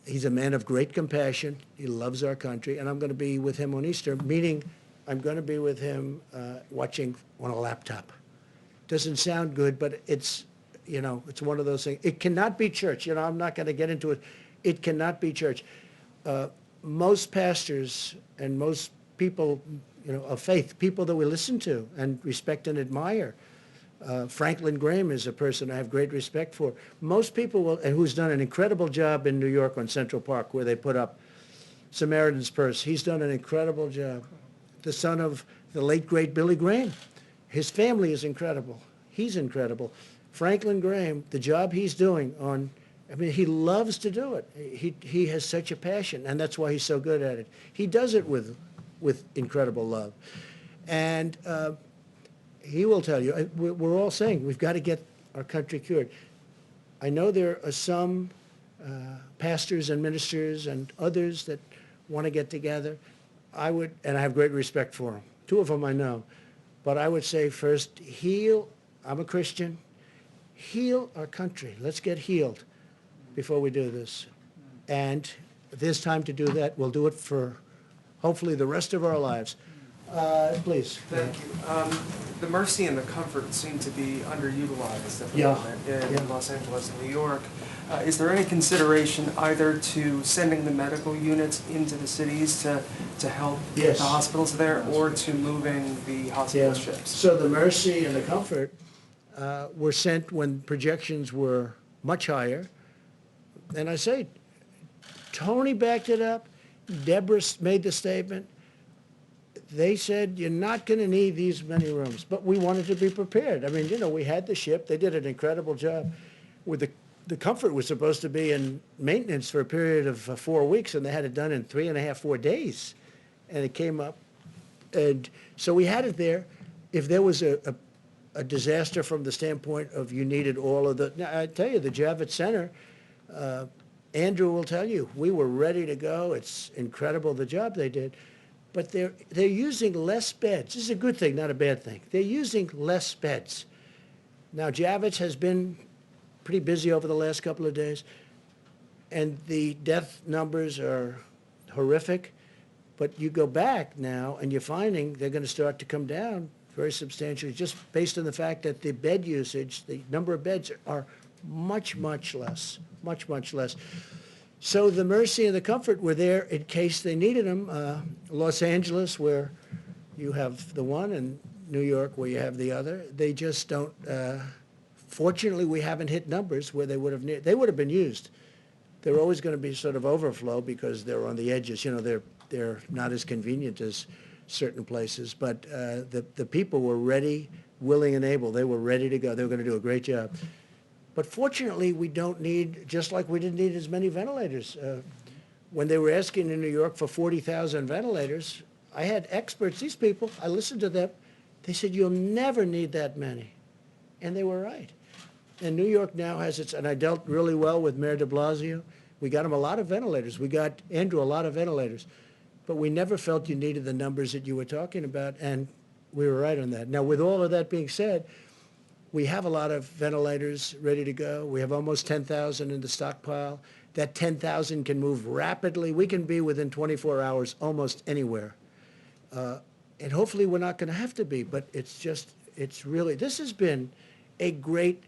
He's a man of great compassion. He loves our country, and I'm going to be with him on Easter, meaning I'm going to be with him watching on a laptop. Doesn't sound good, but it's, you know, it's one of those things. It cannot be church. You know, I'm not going to get into it. It cannot be church. Most pastors and most people, you know, of faith, people that we listen to and respect and admire. Franklin Graham is a person I have great respect for. Most people will, and who's done an incredible job in New York on Central Park where they put up Samaritan's Purse. He's done an incredible job. The son of the late, great Billy Graham. His family is incredible. He's incredible. Franklin Graham, the job he's doing on, I mean, he loves to do it. He has such a passion, and that's why he's so good at it. He does it with incredible love. And he will tell you, we're all saying we've got to get our country cured. I know there are some pastors and ministers and others that want to get together. I would, and I have great respect for them. 2 of them I know. But I would say first, heal. I'm a Christian. Heal our country. Let's get healed before we do this. And if there's time to do that, we'll do it for hopefully the rest of our lives. Please. Thank you. The Mercy and the Comfort seem to be underutilized at the Yeah. moment in Los Angeles and New York. Is there any consideration either to sending the medical units into the cities to help Yes. the hospitals there, or to moving the hospital ships? So the Mercy and the Comfort were sent when projections were much higher. And I say, Tony backed it up. Deborah made the statement. They said, you're not going to need these many rooms. But we wanted to be prepared. I mean, you know, we had the ship. They did an incredible job. With the Comfort was supposed to be in maintenance for a period of 4 weeks, and they had it done in 3.5, 4 days. And it came up. And so we had it there. If there was a disaster from the standpoint of you needed all of the, now I tell you, the Javits Center, Andrew will tell you, we were ready to go. It's incredible the job they did. But they're using less beds. This is a good thing, not a bad thing. They're using less beds. Now, Javits has been pretty busy over the last couple of days, and the death numbers are horrific. But you go back now, and you're finding they're going to start to come down very substantially, just based on the fact that the bed usage, the number of beds are much, much less, much, much less. So the Mercy and the Comfort were there in case they needed them. Los Angeles, where you have the one, and New York, where you have the other, they just don't. Fortunately, we haven't hit numbers where they would have been used. They're always going to be sort of overflow because they're on the edges. You know, they're not as convenient as certain places. But the people were ready, willing, and able. They were ready to go. They were going to do a great job. But fortunately, we don't need, just like we didn't need as many ventilators. When they were asking in New York for 40,000 ventilators, I had experts, these people, I listened to them. They said, you'll never need that many. And they were right. And New York now has its, and I dealt really well with Mayor de Blasio. We got him a lot of ventilators. We got Andrew a lot of ventilators. But we never felt you needed the numbers that you were talking about, and we were right on that. Now, with all of that being said, we have a lot of ventilators ready to go. We have almost 10,000 in the stockpile. That 10,000 can move rapidly. We can be within 24 hours almost anywhere. And hopefully we're not going to have to be, but it's really, this has been a great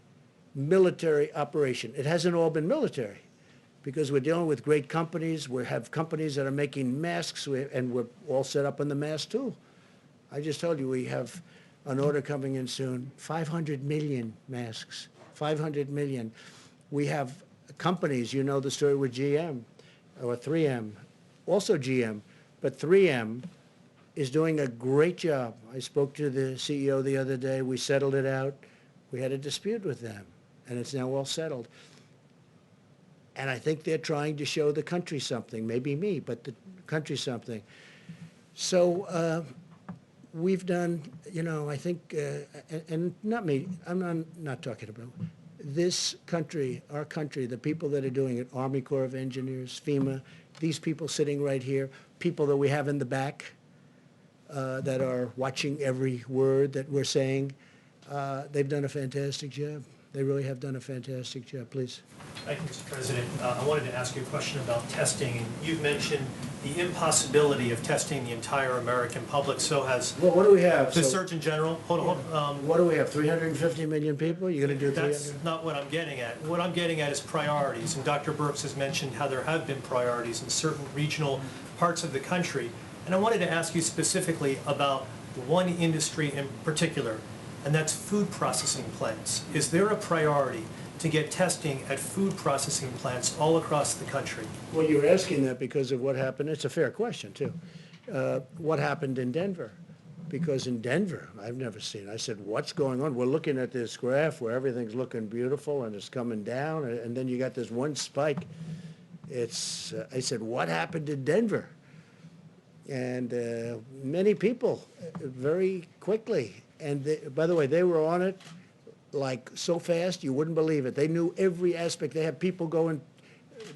military operation. It hasn't all been military because we're dealing with great companies. We have companies that are making masks, and we're all set up on the mask tool. I just told you we have an order coming in soon, 500 million masks, 500 million. We have companies, you know the story with GM or 3M, also GM, but 3M is doing a great job. I spoke to the CEO the other day. We settled it out. We had a dispute with them, and it's now all settled. And I think they're trying to show the country something, maybe me, but the country something. So we've done, you know, I think, and not me, I'm not talking about this country, our country, the people that are doing it, Army Corps of Engineers, FEMA, these people sitting right here, people that we have in the back that are watching every word that we're saying, they've done a fantastic job. They really have done a fantastic job. Please. Thank you, Mr. President. I wanted to ask you a question about testing. And you've mentioned the impossibility of testing the entire American public. So has well, what do we have? The So, Surgeon General. Hold on. What do we have? 350 million people? You're going to do 300? That's not what I'm getting at. What I'm getting at is priorities. And Dr. Birx has mentioned how there have been priorities in certain regional parts of the country. And I wanted to ask you specifically about one industry in particular, and that's food processing plants. Is there a priority to get testing at food processing plants all across the country? Well, you're asking that because of what happened. It's a fair question, too. What happened in Denver? Because in Denver, I've never seen, I said, what's going on? We're looking at this graph where everything's looking beautiful and it's coming down, and then you got this one spike. It's, I said, what happened in Denver? And many people, very quickly, and by the way, they were on it like so fast you wouldn't believe it. They knew every aspect. They had people going,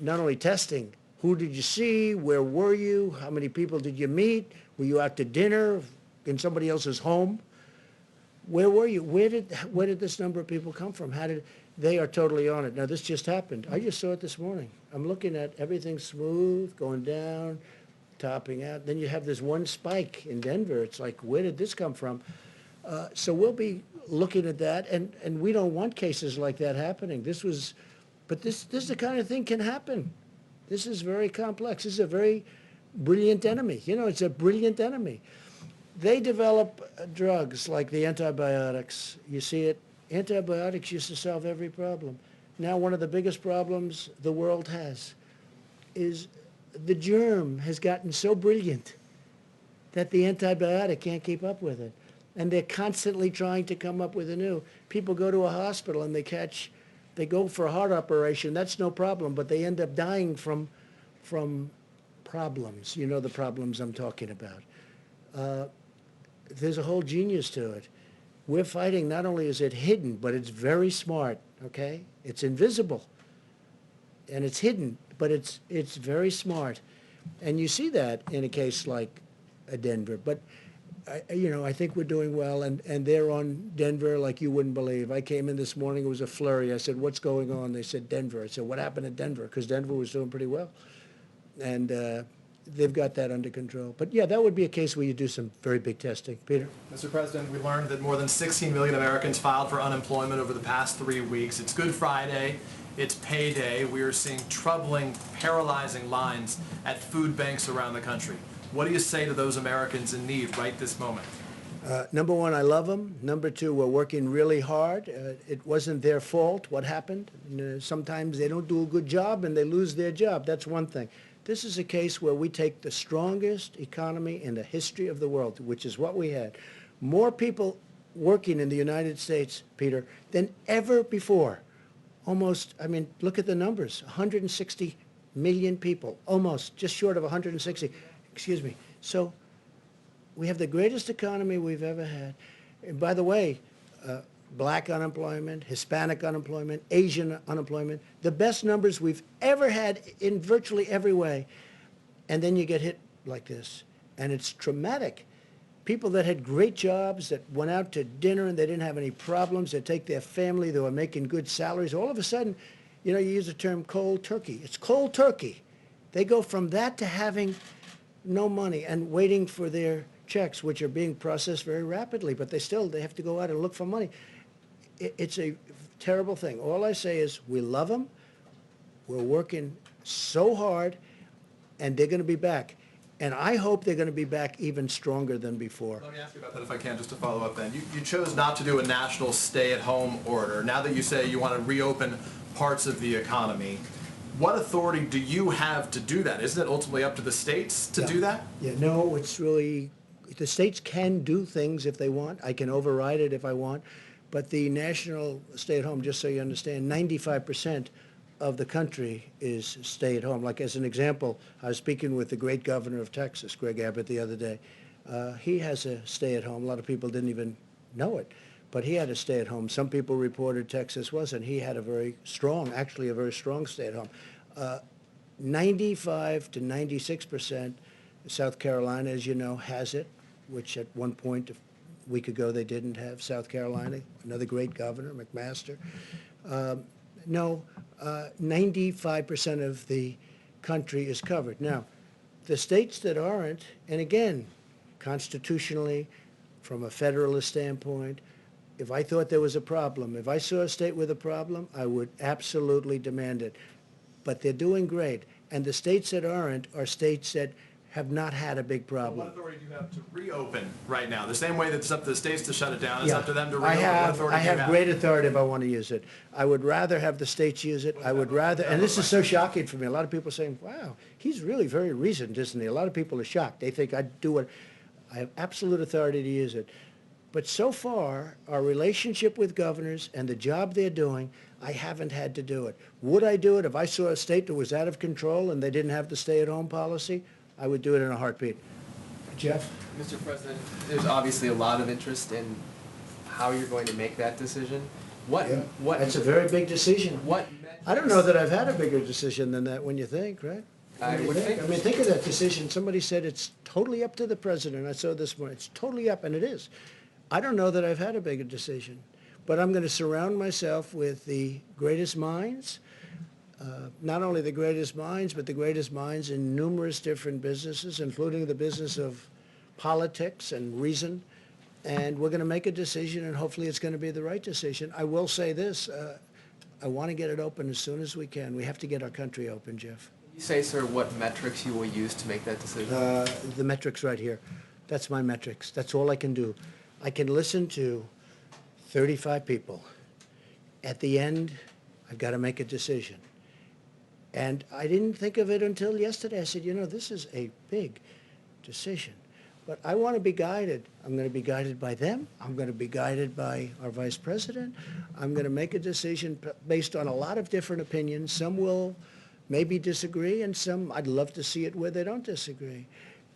not only testing, who did you see, where were you, how many people did you meet, were you out to dinner in somebody else's home, where were you, where did this number of people come from, they are totally on it. Now this just happened. I just saw it this morning. I'm looking at everything smooth, going down, topping out. Then you have this one spike in Denver. It's like, where did this come from? So we'll be looking at that, and we don't want cases like that happening. But this is the kind of thing can happen. This is very complex. This is a very brilliant enemy. You know, it's a brilliant enemy. They develop drugs like the antibiotics. You see it. Antibiotics used to solve every problem. Now one of the biggest problems the world has is the germ has gotten so brilliant that the antibiotic can't keep up with it. And they're constantly trying to come up with a new. People go to a hospital and they go for a heart operation. That's no problem, but they end up dying from problems. You know the problems I'm talking about. There's a whole genius to it. We're fighting, not only is it hidden, but it's very smart, okay? It's invisible, and it's hidden, but it's very smart. And you see that in a case like Denver. But I think we're doing well, and they're on Denver like you wouldn't believe. I came in this morning, it was a flurry. I said, what's going on? They said, Denver. I said, what happened at Denver? Because Denver was doing pretty well. And they've got that under control. But yeah, that would be a case where you do some very big testing. Peter? Mr. President, we learned that more than 16 million Americans filed for unemployment over the past 3 weeks. It's Good Friday. It's payday. We are seeing troubling, paralyzing lines at food banks around the country. What do you say to those Americans in need right this moment? Number one, I love them. Number two, we're working really hard. It wasn't their fault what happened. Sometimes they don't do a good job and they lose their job. That's one thing. This is a case where we take the strongest economy in the history of the world, which is what we had. More people working in the United States, Peter, than ever before. Almost, I mean, look at the numbers, 160 million people, almost, just short of 160. Excuse me. So we have the greatest economy we've ever had. And by the way, black unemployment, Hispanic unemployment, Asian unemployment, the best numbers we've ever had in virtually every way. And then you get hit like this. And it's traumatic. People that had great jobs, that went out to dinner and they didn't have any problems, they take their family, they were making good salaries, all of a sudden, you know, you use the term cold turkey. It's cold turkey. They go from that to having no money and waiting for their checks, which are being processed very rapidly, but they have to go out and look for money. It's a terrible thing. All I say is we love them. We're working so hard, and they're going to be back. And I hope they're going to be back even stronger than before. Let me ask you about that if I can, just to follow up then. You chose not to do a national stay-at-home order. Now that you say you want to reopen parts of the economy, what authority do you have to do that? Isn't it ultimately up to the states to do that? Yeah, no, it's really, the states can do things if they want. I can override it if I want. But the national stay-at-home, just so you understand, 95% of the country is stay-at-home. Like as an example, I was speaking with the great governor of Texas, Greg Abbott, the other day. He has a stay-at-home. A lot of people didn't even know it, but he had a stay-at-home. Some people reported Texas wasn't. He had a very strong, actually a very strong stay-at-home. 95 to 96%, South Carolina, as you know, has it, which at one point, a week ago, they didn't have South Carolina. Another great governor, McMaster. No, 95% of the country is covered. Now, the states that aren't, and again, constitutionally, from a federalist standpoint, if I thought there was a problem, if I saw a state with a problem, I would absolutely demand it. But they're doing great. And the states that aren't are states that have not had a big problem. What authority do you have to reopen right now? The same way that it's up to the states to shut it down, it's Yeah. up to them to reopen. What authority I do you have great authority if I want to use it. I would rather have the states use it. I would rather, and this is so shocking for me. A lot of people are saying, wow, he's really very reasoned, isn't he? A lot of people are shocked. They think I'd do it. I have absolute authority to use it. But so far, our relationship with governors and the job they're doing, I haven't had to do it. Would I do it if I saw a state that was out of control and they didn't have the stay-at-home policy? I would do it in a heartbeat. Jeff? Mr. President, there's obviously a lot of interest in how you're going to make that decision. What? That's a very big decision. What? I don't know that I've had a bigger decision than that when you think, right? I would think. I mean, think of that decision. Somebody said it's totally up to the president. I saw this morning. It's totally up, and it is. I don't know that I've had a bigger decision, but I'm going to surround myself with the greatest minds, not only the greatest minds, but the greatest minds in numerous different businesses, including the business of politics and reason. And we're going to make a decision, and hopefully it's going to be the right decision. I will say this. I want to get it open as soon as we can. We have to get our country open, Jeff. You say, sir, what metrics you will use to make that decision? The metrics right here. That's my metrics. That's all I can do. I can listen to 35 people. At the end, I've got to make a decision. And I didn't think of it until yesterday. I said, you know, this is a big decision. But I want to be guided. I'm going to be guided by them. I'm going to be guided by our vice president. I'm going to make a decision based on a lot of different opinions. Some will maybe disagree, and some I'd love to see it where they don't disagree.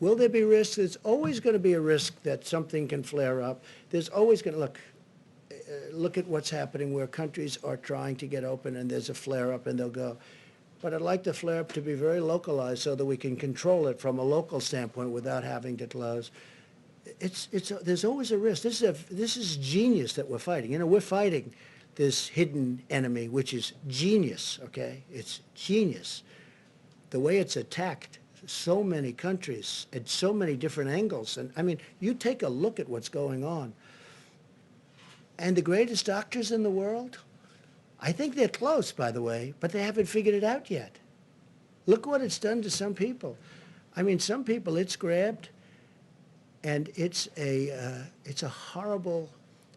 Will there be risks? There's always going to be a risk that something can flare up. There's always going to, look at what's happening where countries are trying to get open and there's a flare up and they'll go. But I'd like the flare up to be very localized so that we can control it from a local standpoint without having to close. There's always a risk. This is genius that we're fighting. You know, we're fighting this hidden enemy, which is genius, okay? It's genius. The way it's attacked so many countries at so many different angles. And I mean, you take a look at what's going on. And the greatest doctors in the world, I think they're close, by the way, but they haven't figured it out yet. Look what it's done to some people. I mean, some people it's grabbed, and it's a horrible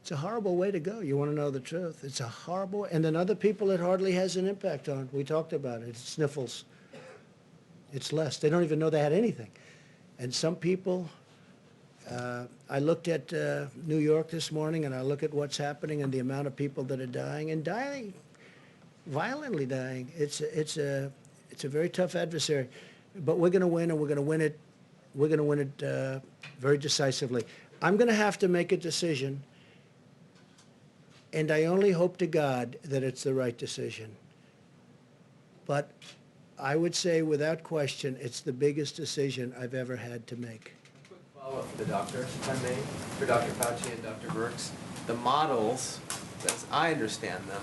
way to go. You want to know the truth? It's a horrible, and then other people it hardly has an impact on. We talked about it. It's sniffles. It's less. They don't even know they had anything. And some people, I looked at New York this morning, and I look at what's happening and the amount of people that are dying, and dying, violently dying. It's a very tough adversary. But we're going to win, and we're going to win it. We're going to win it very decisively. I'm going to have to make a decision, and I only hope to God that it's the right decision. But I would say, without question, it's the biggest decision I've ever had to make. Quick follow-up for the doctor, if I may, for Dr. Fauci and Dr. Birx. The models, as I understand them,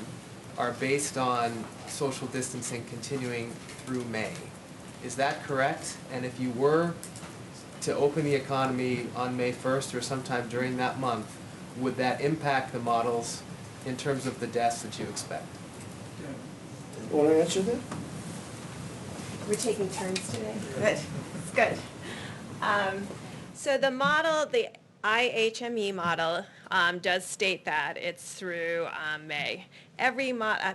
are based on social distancing continuing through May. Is that correct? And if you were to open the economy on May 1st or sometime during that month, would that impact the models in terms of the deaths that you expect? Want to answer that? We're taking turns today. Good. It's good. So the model, the IHME model, does state that it's through May.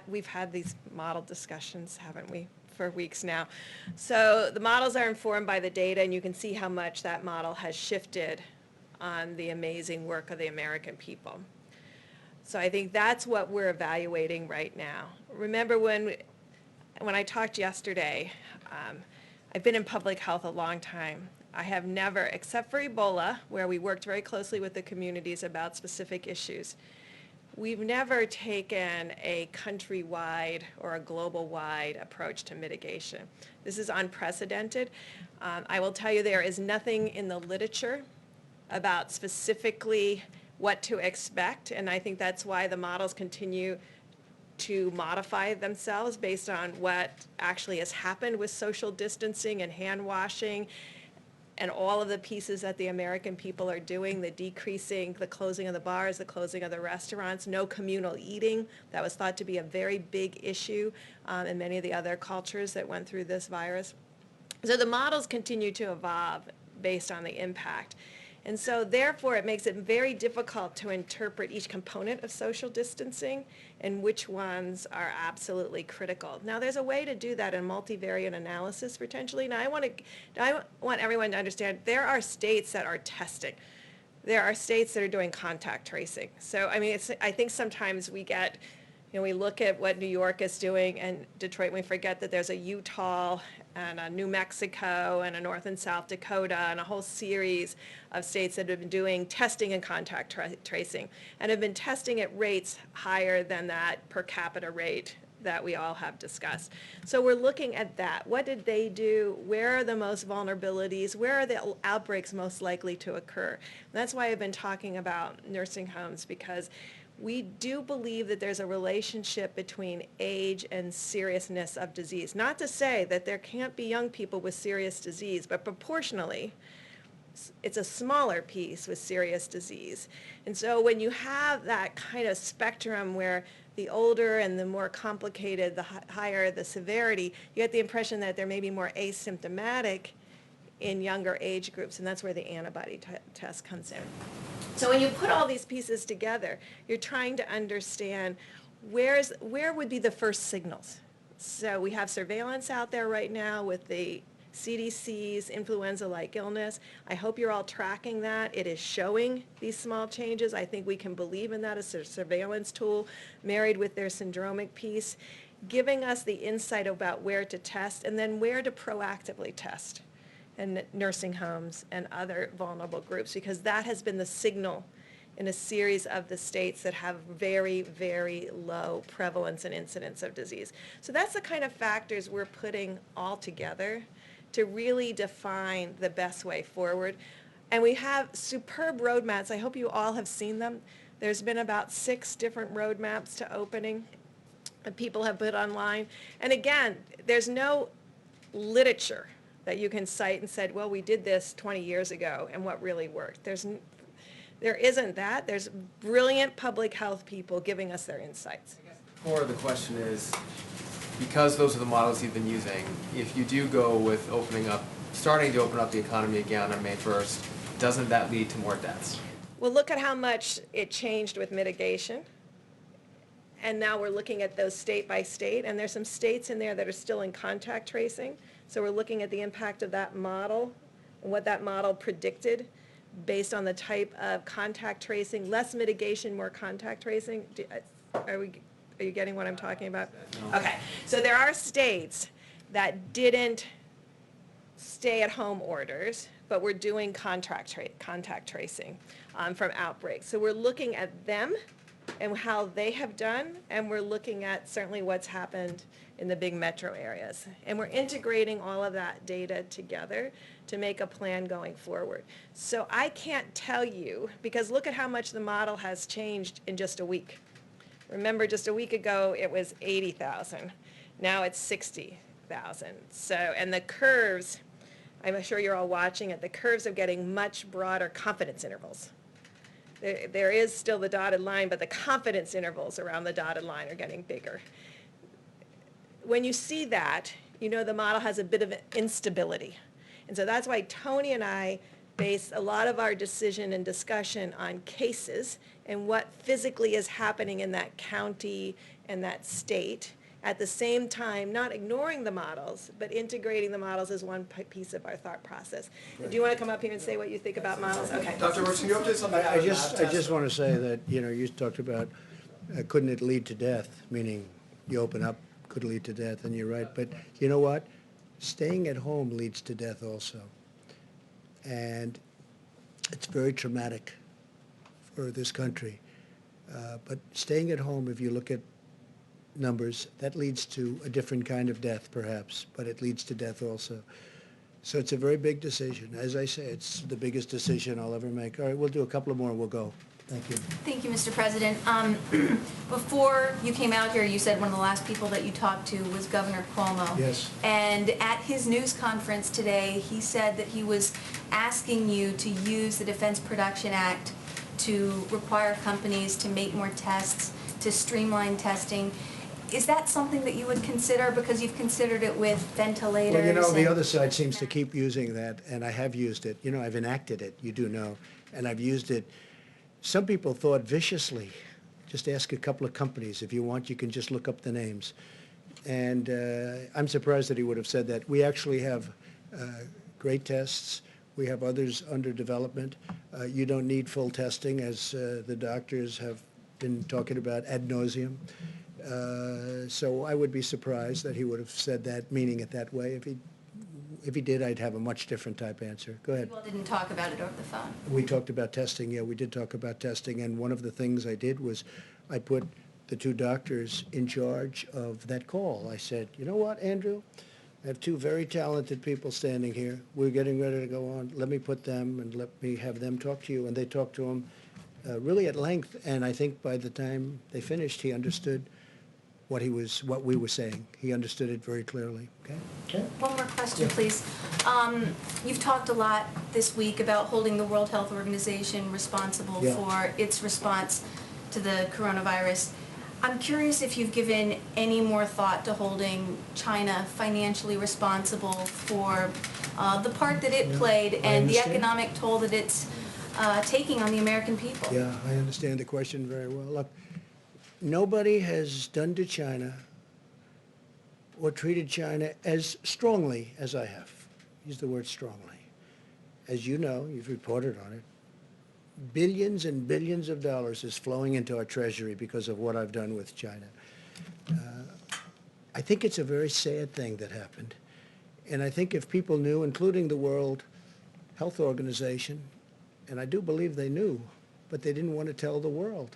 We've had these model discussions, haven't we, for weeks now. So the models are informed by the data, and you can see how much that model has shifted on the amazing work of the American people. So I think that's what we're evaluating right now. Remember when I talked yesterday, I've been in public health a long time. I have never, except for Ebola, where we worked very closely with the communities about specific issues, we've never taken a countrywide or a global-wide approach to mitigation. This is unprecedented. I will tell you there is nothing in the literature about specifically what to expect, and I think that's why the models continue to modify themselves based on what actually has happened with social distancing and hand washing and all of the pieces that the American people are doing, the decreasing, the closing of the bars, the closing of the restaurants, no communal eating. That was thought to be a very big issue in many of the other cultures that went through this virus. So the models continue to evolve based on the impact. And so therefore, it makes it very difficult to interpret each component of social distancing and which ones are absolutely critical. Now, there's a way to do that in multivariate analysis potentially. Now, I want everyone to understand there are states that are testing. There are states that are doing contact tracing. So, I mean, I think sometimes we get, we look at what New York is doing and Detroit, and we forget that there's a Utah and a New Mexico and a North and South Dakota and a whole series of states that have been doing testing and contact tracing and have been testing at rates higher than that per capita rate that we all have discussed. So we're looking at that. What did they do? Where are the most vulnerabilities? Where are the outbreaks most likely to occur? And that's why I've been talking about nursing homes, because we do believe that there's a relationship between age and seriousness of disease. Not to say that there can't be young people with serious disease, but proportionally, it's a smaller piece with serious disease. And so when you have that kind of spectrum where the older and the more complicated, the higher the severity, you get the impression that there may be more asymptomatic in younger age groups, and that's where the antibody test comes in. So when you put all these pieces together, you're trying to understand where would be the first signals. So we have surveillance out there right now with the CDC's influenza-like illness. I hope you're all tracking that. It is showing these small changes. I think we can believe in that as a surveillance tool married with their syndromic piece, giving us the insight about where to test and then where to proactively test in nursing homes and other vulnerable groups, because that has been the signal in a series of the states that have very, very low prevalence and incidence of disease. So that's the kind of factors we're putting all together to really define the best way forward. And we have superb roadmaps. I hope you all have seen them. There's been about 6 different roadmaps to opening that people have put online. And again, there's no literature that you can cite and said, well, we did this 20 years ago and what really worked. There isn't that. There's brilliant public health people giving us their insights. The core of the question is, because those are the models you've been using, if you do go with starting to open up the economy again on May 1st, doesn't that lead to more deaths? Well, look at how much it changed with mitigation. And now we're looking at those state by state, and there's some states in there that are still in contact tracing. So we're looking at the impact of that model and what that model predicted based on the type of contact tracing, less mitigation, more contact tracing. Are you getting what I'm talking about? No. Okay, so there are states that didn't stay-at-home orders, but we're doing contact tracing from outbreaks. So we're looking at them and how they have done, and we're looking at certainly what's happened in the big metro areas. And we're integrating all of that data together to make a plan going forward. So I can't tell you, because look at how much the model has changed in just a week. Remember, just a week ago, it was 80,000. Now it's 60,000. So, and the curves, I'm sure you're all watching it, the curves are getting much broader confidence intervals. There is still the dotted line, but the confidence intervals around the dotted line are getting bigger. When you see that, you know the model has a bit of instability. And so that's why Tony and I base a lot of our decision and discussion on cases and what physically is happening in that county and that state. At the same time, not ignoring the models, but integrating the models as one piece of our thought process. Do you want to come up here and say what you think about models? Okay. Dr. Brooks, can you update something? I just want to say that, you talked about, couldn't it lead to death, meaning you open up, could lead to death, and you're right. But you know what? Staying at home leads to death also. And it's very traumatic for this country. But staying at home, if you look at numbers, that leads to a different kind of death, perhaps, but it leads to death also. So it's a very big decision. As I say, it's the biggest decision I'll ever make. All right, we'll do a couple of more and we'll go. Thank you. Thank you, Mr. President. Before you came out here, you said one of the last people that you talked to was Governor Cuomo. Yes. And at his news conference today, he said that he was asking you to use the Defense Production Act to require companies to make more tests, to streamline testing. Is that something that you would consider, because you've considered it with ventilators? Well, the other side seems to keep using that, and I have used it. I've enacted it, you do know, and I've used it. Some people thought viciously. Just ask a couple of companies. If you want, you can just look up the names. And I'm surprised that he would have said that. We actually have great tests. We have others under development. You don't need full testing, as the doctors have been talking about ad nauseum. So I would be surprised that he would have said that, meaning it that way. If he did, I'd have a much different type answer. Go ahead. People didn't talk about it over the phone. We talked about testing. Yeah, we did talk about testing. And one of the things I did was I put the two doctors in charge of that call. I said, you know what, Andrew? I have two very talented people standing here. We're getting ready to go on. Let me put them and let me have them talk to you. And they talked to him really at length. And I think by the time they finished, he understood what we were saying. He understood it very clearly. Okay. One more question, please. You've talked a lot this week about holding the World Health Organization responsible for its response to the coronavirus. I'm curious if you've given any more thought to holding China financially responsible for the part that it played and the economic toll that it's taking on the American people. Yeah, I understand the question very well. Look, nobody has done to China or treated China as strongly as I have. Use the word strongly. As you know, you've reported on it. Billions and billions of dollars is flowing into our treasury because of what I've done with China. I think it's a very sad thing that happened. And I think if people knew, including the World Health Organization, and I do believe they knew, but they didn't want to tell the world.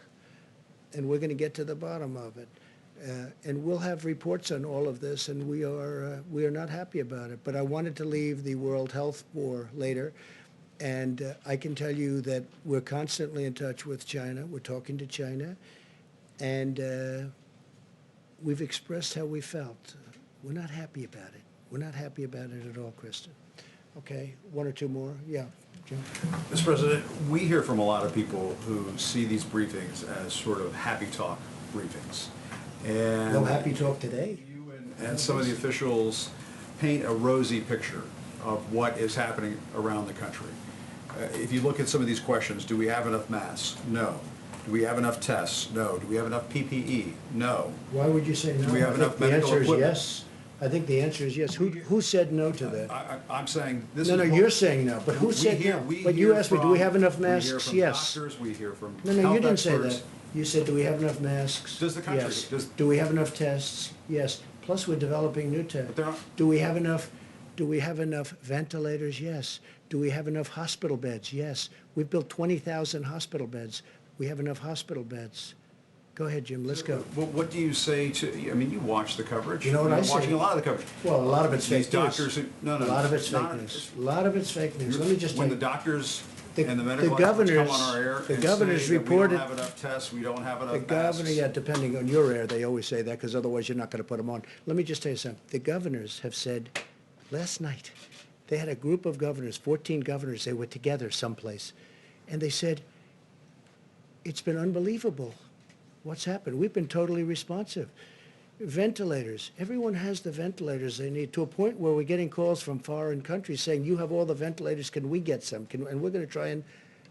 And we're going to get to the bottom of it. And we'll have reports on all of this, and we are not happy about it. But I wanted to leave the World Health for later. And I can tell you that we're constantly in touch with China. We're talking to China. And we've expressed how we felt. We're not happy about it. We're not happy about it at all, Kristen. Okay, one or two more? Yeah, Jim. Mr. President, we hear from a lot of people who see these briefings as sort of happy talk briefings. And No happy talk today. You and some of the officials paint a rosy picture of what is happening around the country. If you look at some of these questions, do we have enough masks? No. Do we have enough tests? No. Do we have enough PPE? No. Why would you say no? Do we have enough medical equipment? The answer is yes. I think the answer is yes. Who said no to that? I'm saying this No, is... no, you're saying no, but who said no? But you asked me, do we have enough masks? Yes. We hear from doctors, we hear from No, you health didn't say experts. that. You said, do we have enough masks? Does the country? Yes. Do we have enough tests? Yes. Plus, we're developing new tests. Do we have enough ventilators? Yes. Do we have enough hospital beds? Yes. We've built 20,000 hospital beds. We have enough hospital beds. Go ahead, Jim, let's go. Well, what do you say to, I mean, you watch the coverage. You know what I You're say? watching a lot of the coverage. Well, a lot of it's These fake news. doctors who, no, A lot of it's not- fake news. A lot of it's fake news. Let me just When tell the you. doctors The- and the the medical experts come governors- on our air the and governors say that we reported- don't have enough tests, we don't have The enough governor, masks. yeah, depending on your air, they always say that, because otherwise you're not going to put them on. Let me just tell you something. The governors have said, last night, they had a group of governors, 14 governors, they were together someplace, and they said, it's been unbelievable what's happened. We've been totally responsive. Ventilators. Everyone has the ventilators they need, to a point where we're getting calls from foreign countries saying, you have all the ventilators, can we get some? And we're going to try and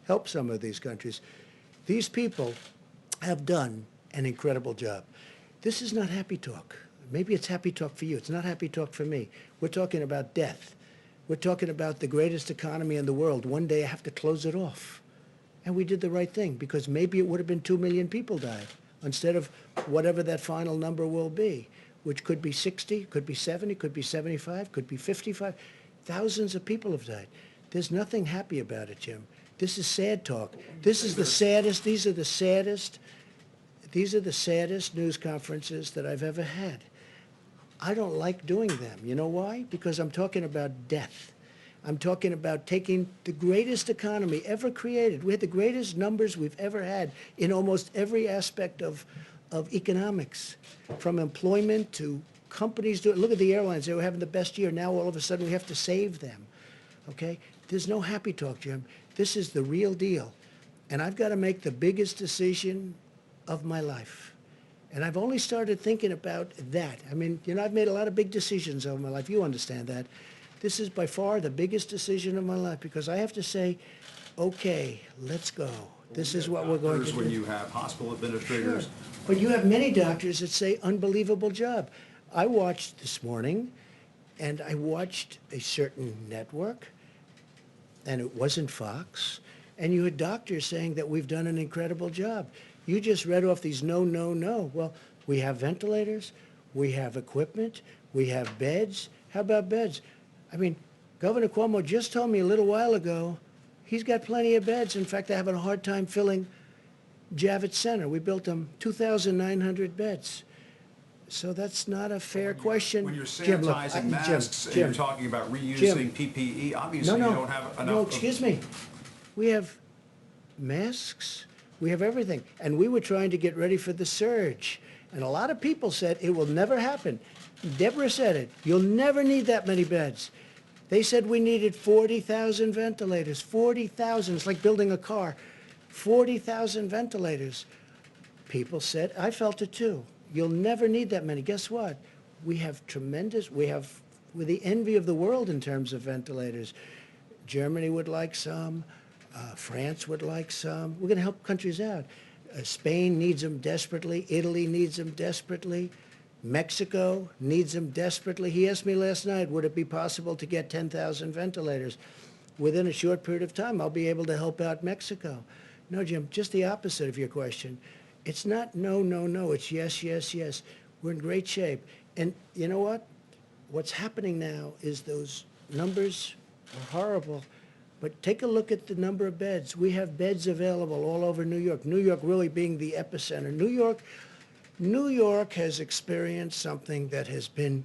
help some of these countries. These people have done an incredible job. This is not happy talk. Maybe it's happy talk for you. It's not happy talk for me. We're talking about death. We're talking about the greatest economy in the world. One day I have to close it off. And we did the right thing, because maybe it would have been 2 million people died instead of whatever that final number will be, which could be 60, could be 70, could be 75, could be 55. Thousands of people have died. There's nothing happy about it, Jim. This is sad talk. This is the saddest, these are the saddest news conferences that I've ever had. I don't like doing them. You know why? Because I'm talking about death. I'm talking about taking the greatest economy ever created. We had the greatest numbers we've ever had in almost every aspect of economics, from employment to companies. Look at the airlines. They were having the best year. Now all of a sudden we have to save them. Okay? There's no happy talk, Jim. This is the real deal. And I've got to make the biggest decision of my life. And I've only started thinking about that. I mean, you know, I've made a lot of big decisions over my life. You understand that. This is by far the biggest decision of my life, because I have to say, okay, let's go. This is what we're going to do. When you have hospital administrators. Sure. But you have many doctors that say, unbelievable job. I watched this morning, and I watched a certain network, and it wasn't Fox, and you had doctors saying that we've done an incredible job. You just read off these no, no, no. Well, we have ventilators, we have equipment, we have beds. How about beds? I mean, Governor Cuomo just told me a little while ago he's got plenty of beds. In fact, they're having a hard time filling Javits Center. We built them 2,900 beds. So that's not a fair question. When you're Jim, look, sanitizing masks and you're talking about reusing PPE, obviously you don't have enough. No, excuse me. We have masks. We have everything. And we were trying to get ready for the surge. And a lot of people said it will never happen. Deborah said it. You'll never need that many beds. They said we needed 40,000 ventilators. 40,000. It's like building a car. 40,000 ventilators. People said, I felt it too. You'll never need that many. Guess what? We're the envy of the world in terms of ventilators. Germany would like some. France would like some. We're going to help countries out. Spain needs them desperately. Italy needs them desperately. Mexico needs them desperately. He asked me last night, would it be possible to get 10,000 ventilators? Within a short period of time, I'll be able to help out Mexico. No, Jim, just the opposite of your question. It's not no, no, no. It's yes, yes, yes. We're in great shape. And you know what? What's happening now is those numbers are horrible. But take a look at the number of beds. We have beds available all over New York. New York really being the epicenter. New York has experienced something that has been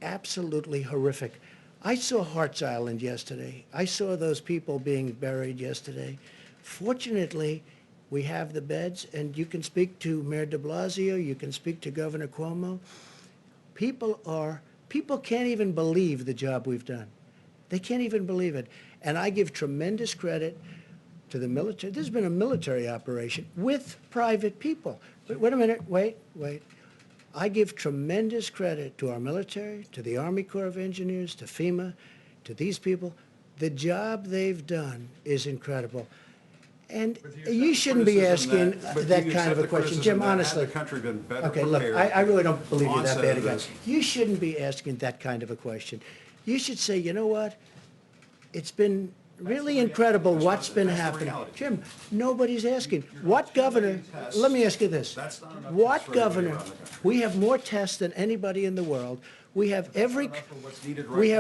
absolutely horrific. I saw Hart's Island yesterday. I saw those people being buried yesterday. Fortunately, we have the beds, and you can speak to Mayor de Blasio, you can speak to Governor Cuomo. People can't even believe the job we've done. They can't even believe it. And I give tremendous credit to the military. This has been a military operation with private people. Wait a minute, wait. I give tremendous credit to our military, to the Army Corps of Engineers, to FEMA, to these people. The job they've done is incredible. And you shouldn't be asking that kind of a question. Jim, honestly. Okay, look, I really don't believe you're that bad a guy. You shouldn't be asking that kind of a question. You should say, you know what? It's been really incredible what's been happening. Jim, nobody's asking. What governor, let me ask you this. What governor, we have more tests than anybody in the world. We have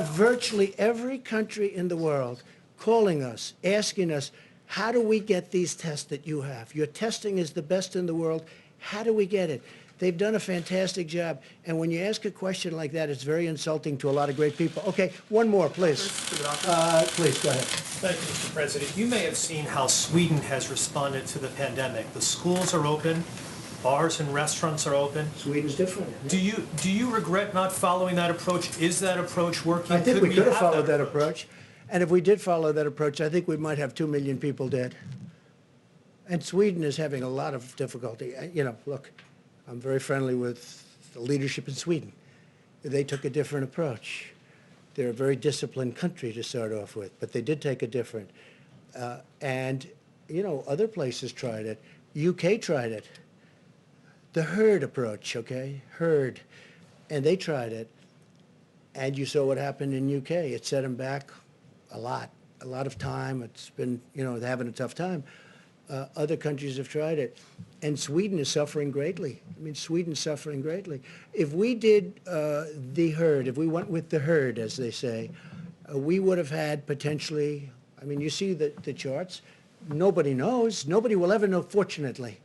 virtually every country in the world calling us, asking us, how do we get these tests that you have? Your testing is the best in the world. How do we get it? They've done a fantastic job. And when you ask a question like that, it's very insulting to a lot of great people. Okay, one more, please. Please, go ahead. Thank you, Mr. President. You may have seen how Sweden has responded to the pandemic. The schools are open, bars and restaurants are open. Sweden's different. Do you regret not following that approach? Is that approach working? I think we could have followed that approach. And if we did follow that approach, I think we might have 2 million people dead. And Sweden is having a lot of difficulty. You know, look, I'm very friendly with the leadership in Sweden. They took a different approach. They're a very disciplined country to start off with, but they did take a different. And, you know, other places tried it. UK tried it. The herd approach, okay? Herd. And they tried it. And you saw what happened in UK. It set them back a lot of time. It's been, you know, they're having a tough time. Other countries have tried it. And Sweden is suffering greatly. I mean, Sweden's suffering greatly. If we did the herd, if we went with the herd, as they say, we would have had potentially, I mean, you see the charts. Nobody knows. Nobody will ever know, fortunately,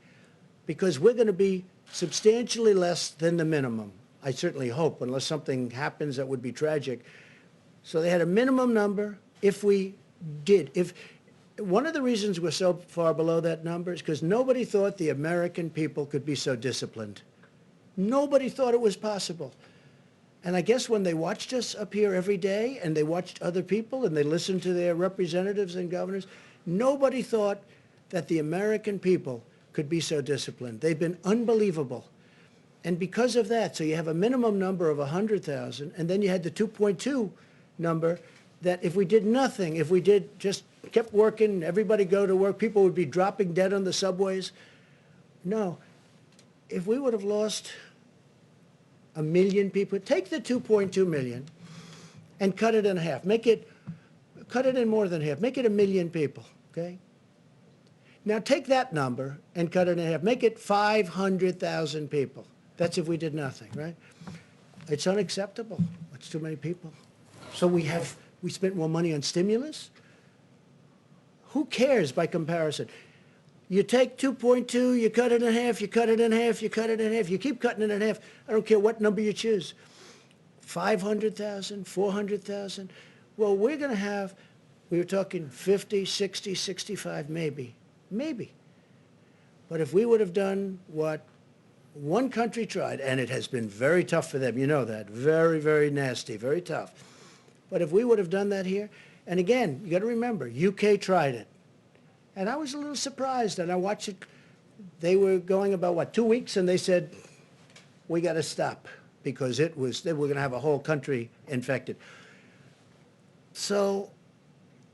because we're going to be substantially less than the minimum. I certainly hope, unless something happens that would be tragic. So they had a minimum number. If we did, one of the reasons we're so far below that number is because nobody thought the American people could be so disciplined. Nobody thought it was possible. And I guess when they watched us up here every day and they watched other people and they listened to their representatives and governors, nobody thought that the American people could be so disciplined. They've been unbelievable. And because of that, so you have a minimum number of 100,000, and then you had the 2.2 number that if we did nothing, if we did just kept working, everybody go to work, people would be dropping dead on the subways. No. If we would have lost 1 million people, take the 2.2 million and cut it in half. Cut it in more than half. Make it 1 million people, okay? Now take that number and cut it in half. Make it 500,000 people. That's if we did nothing, right? It's unacceptable. It's too many people. So we spent more money on stimulus? Who cares by comparison? You take 2.2, you cut it in half, you cut it in half, you cut it in half, you keep cutting it in half. I don't care what number you choose. 500,000, 400,000. Well, we're going to have, we were talking 50, 60, 65, maybe. Maybe. But if we would have done what one country tried, and it has been very tough for them, you know that, very, very nasty, very tough. But if we would have done that here, and again, you got to remember, UK tried it. And I was a little surprised, and I watched it. They were going about, what, 2 weeks, and they said, we got to stop, because they were going to have a whole country infected. So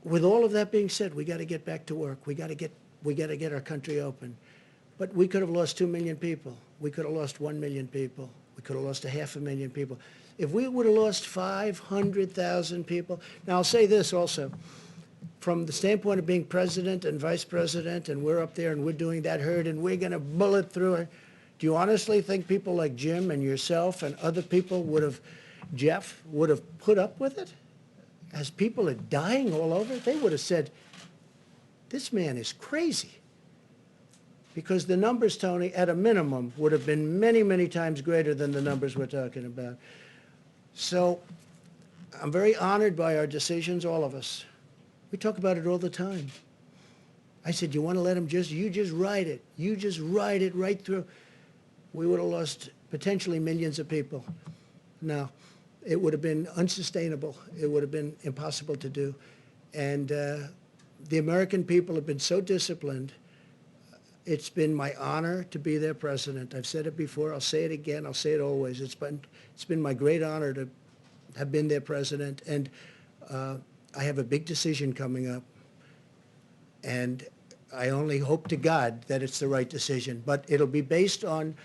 with all of that being said, we got to get back to work. We got to get our country open. But we could have lost 2 million people. We could have lost 1 million people. We could have lost 500,000 people. If we would have lost 500,000 people, now I'll say this also, from the standpoint of being president and vice president, and we're up there and we're doing that herd and we're going to bullet through it, do you honestly think people like Jim and yourself and other people Jeff, would have put up with it? As people are dying all over, they would have said, this man is crazy. Because the numbers, Tony, at a minimum, would have been many, many times greater than the numbers we're talking about. So I'm very honored by our decisions, all of us. We talk about it all the time. I said, you want to let him you just ride it. You just ride it right through. We would have lost potentially millions of people. No, it would have been unsustainable. It would have been impossible to do. And the American people have been so disciplined. It's been my honor to be their president. I've said it before. I'll say it again. I'll say it always. It's been my great honor to have been their president. And I have a big decision coming up. And I only hope to God that it's the right decision. But it'll be based on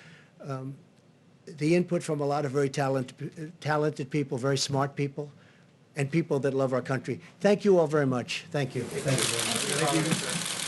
the input from a lot of very talented people, very smart people, and people that love our country. Thank you all very much. Thank you. Thank you very much. Thank you.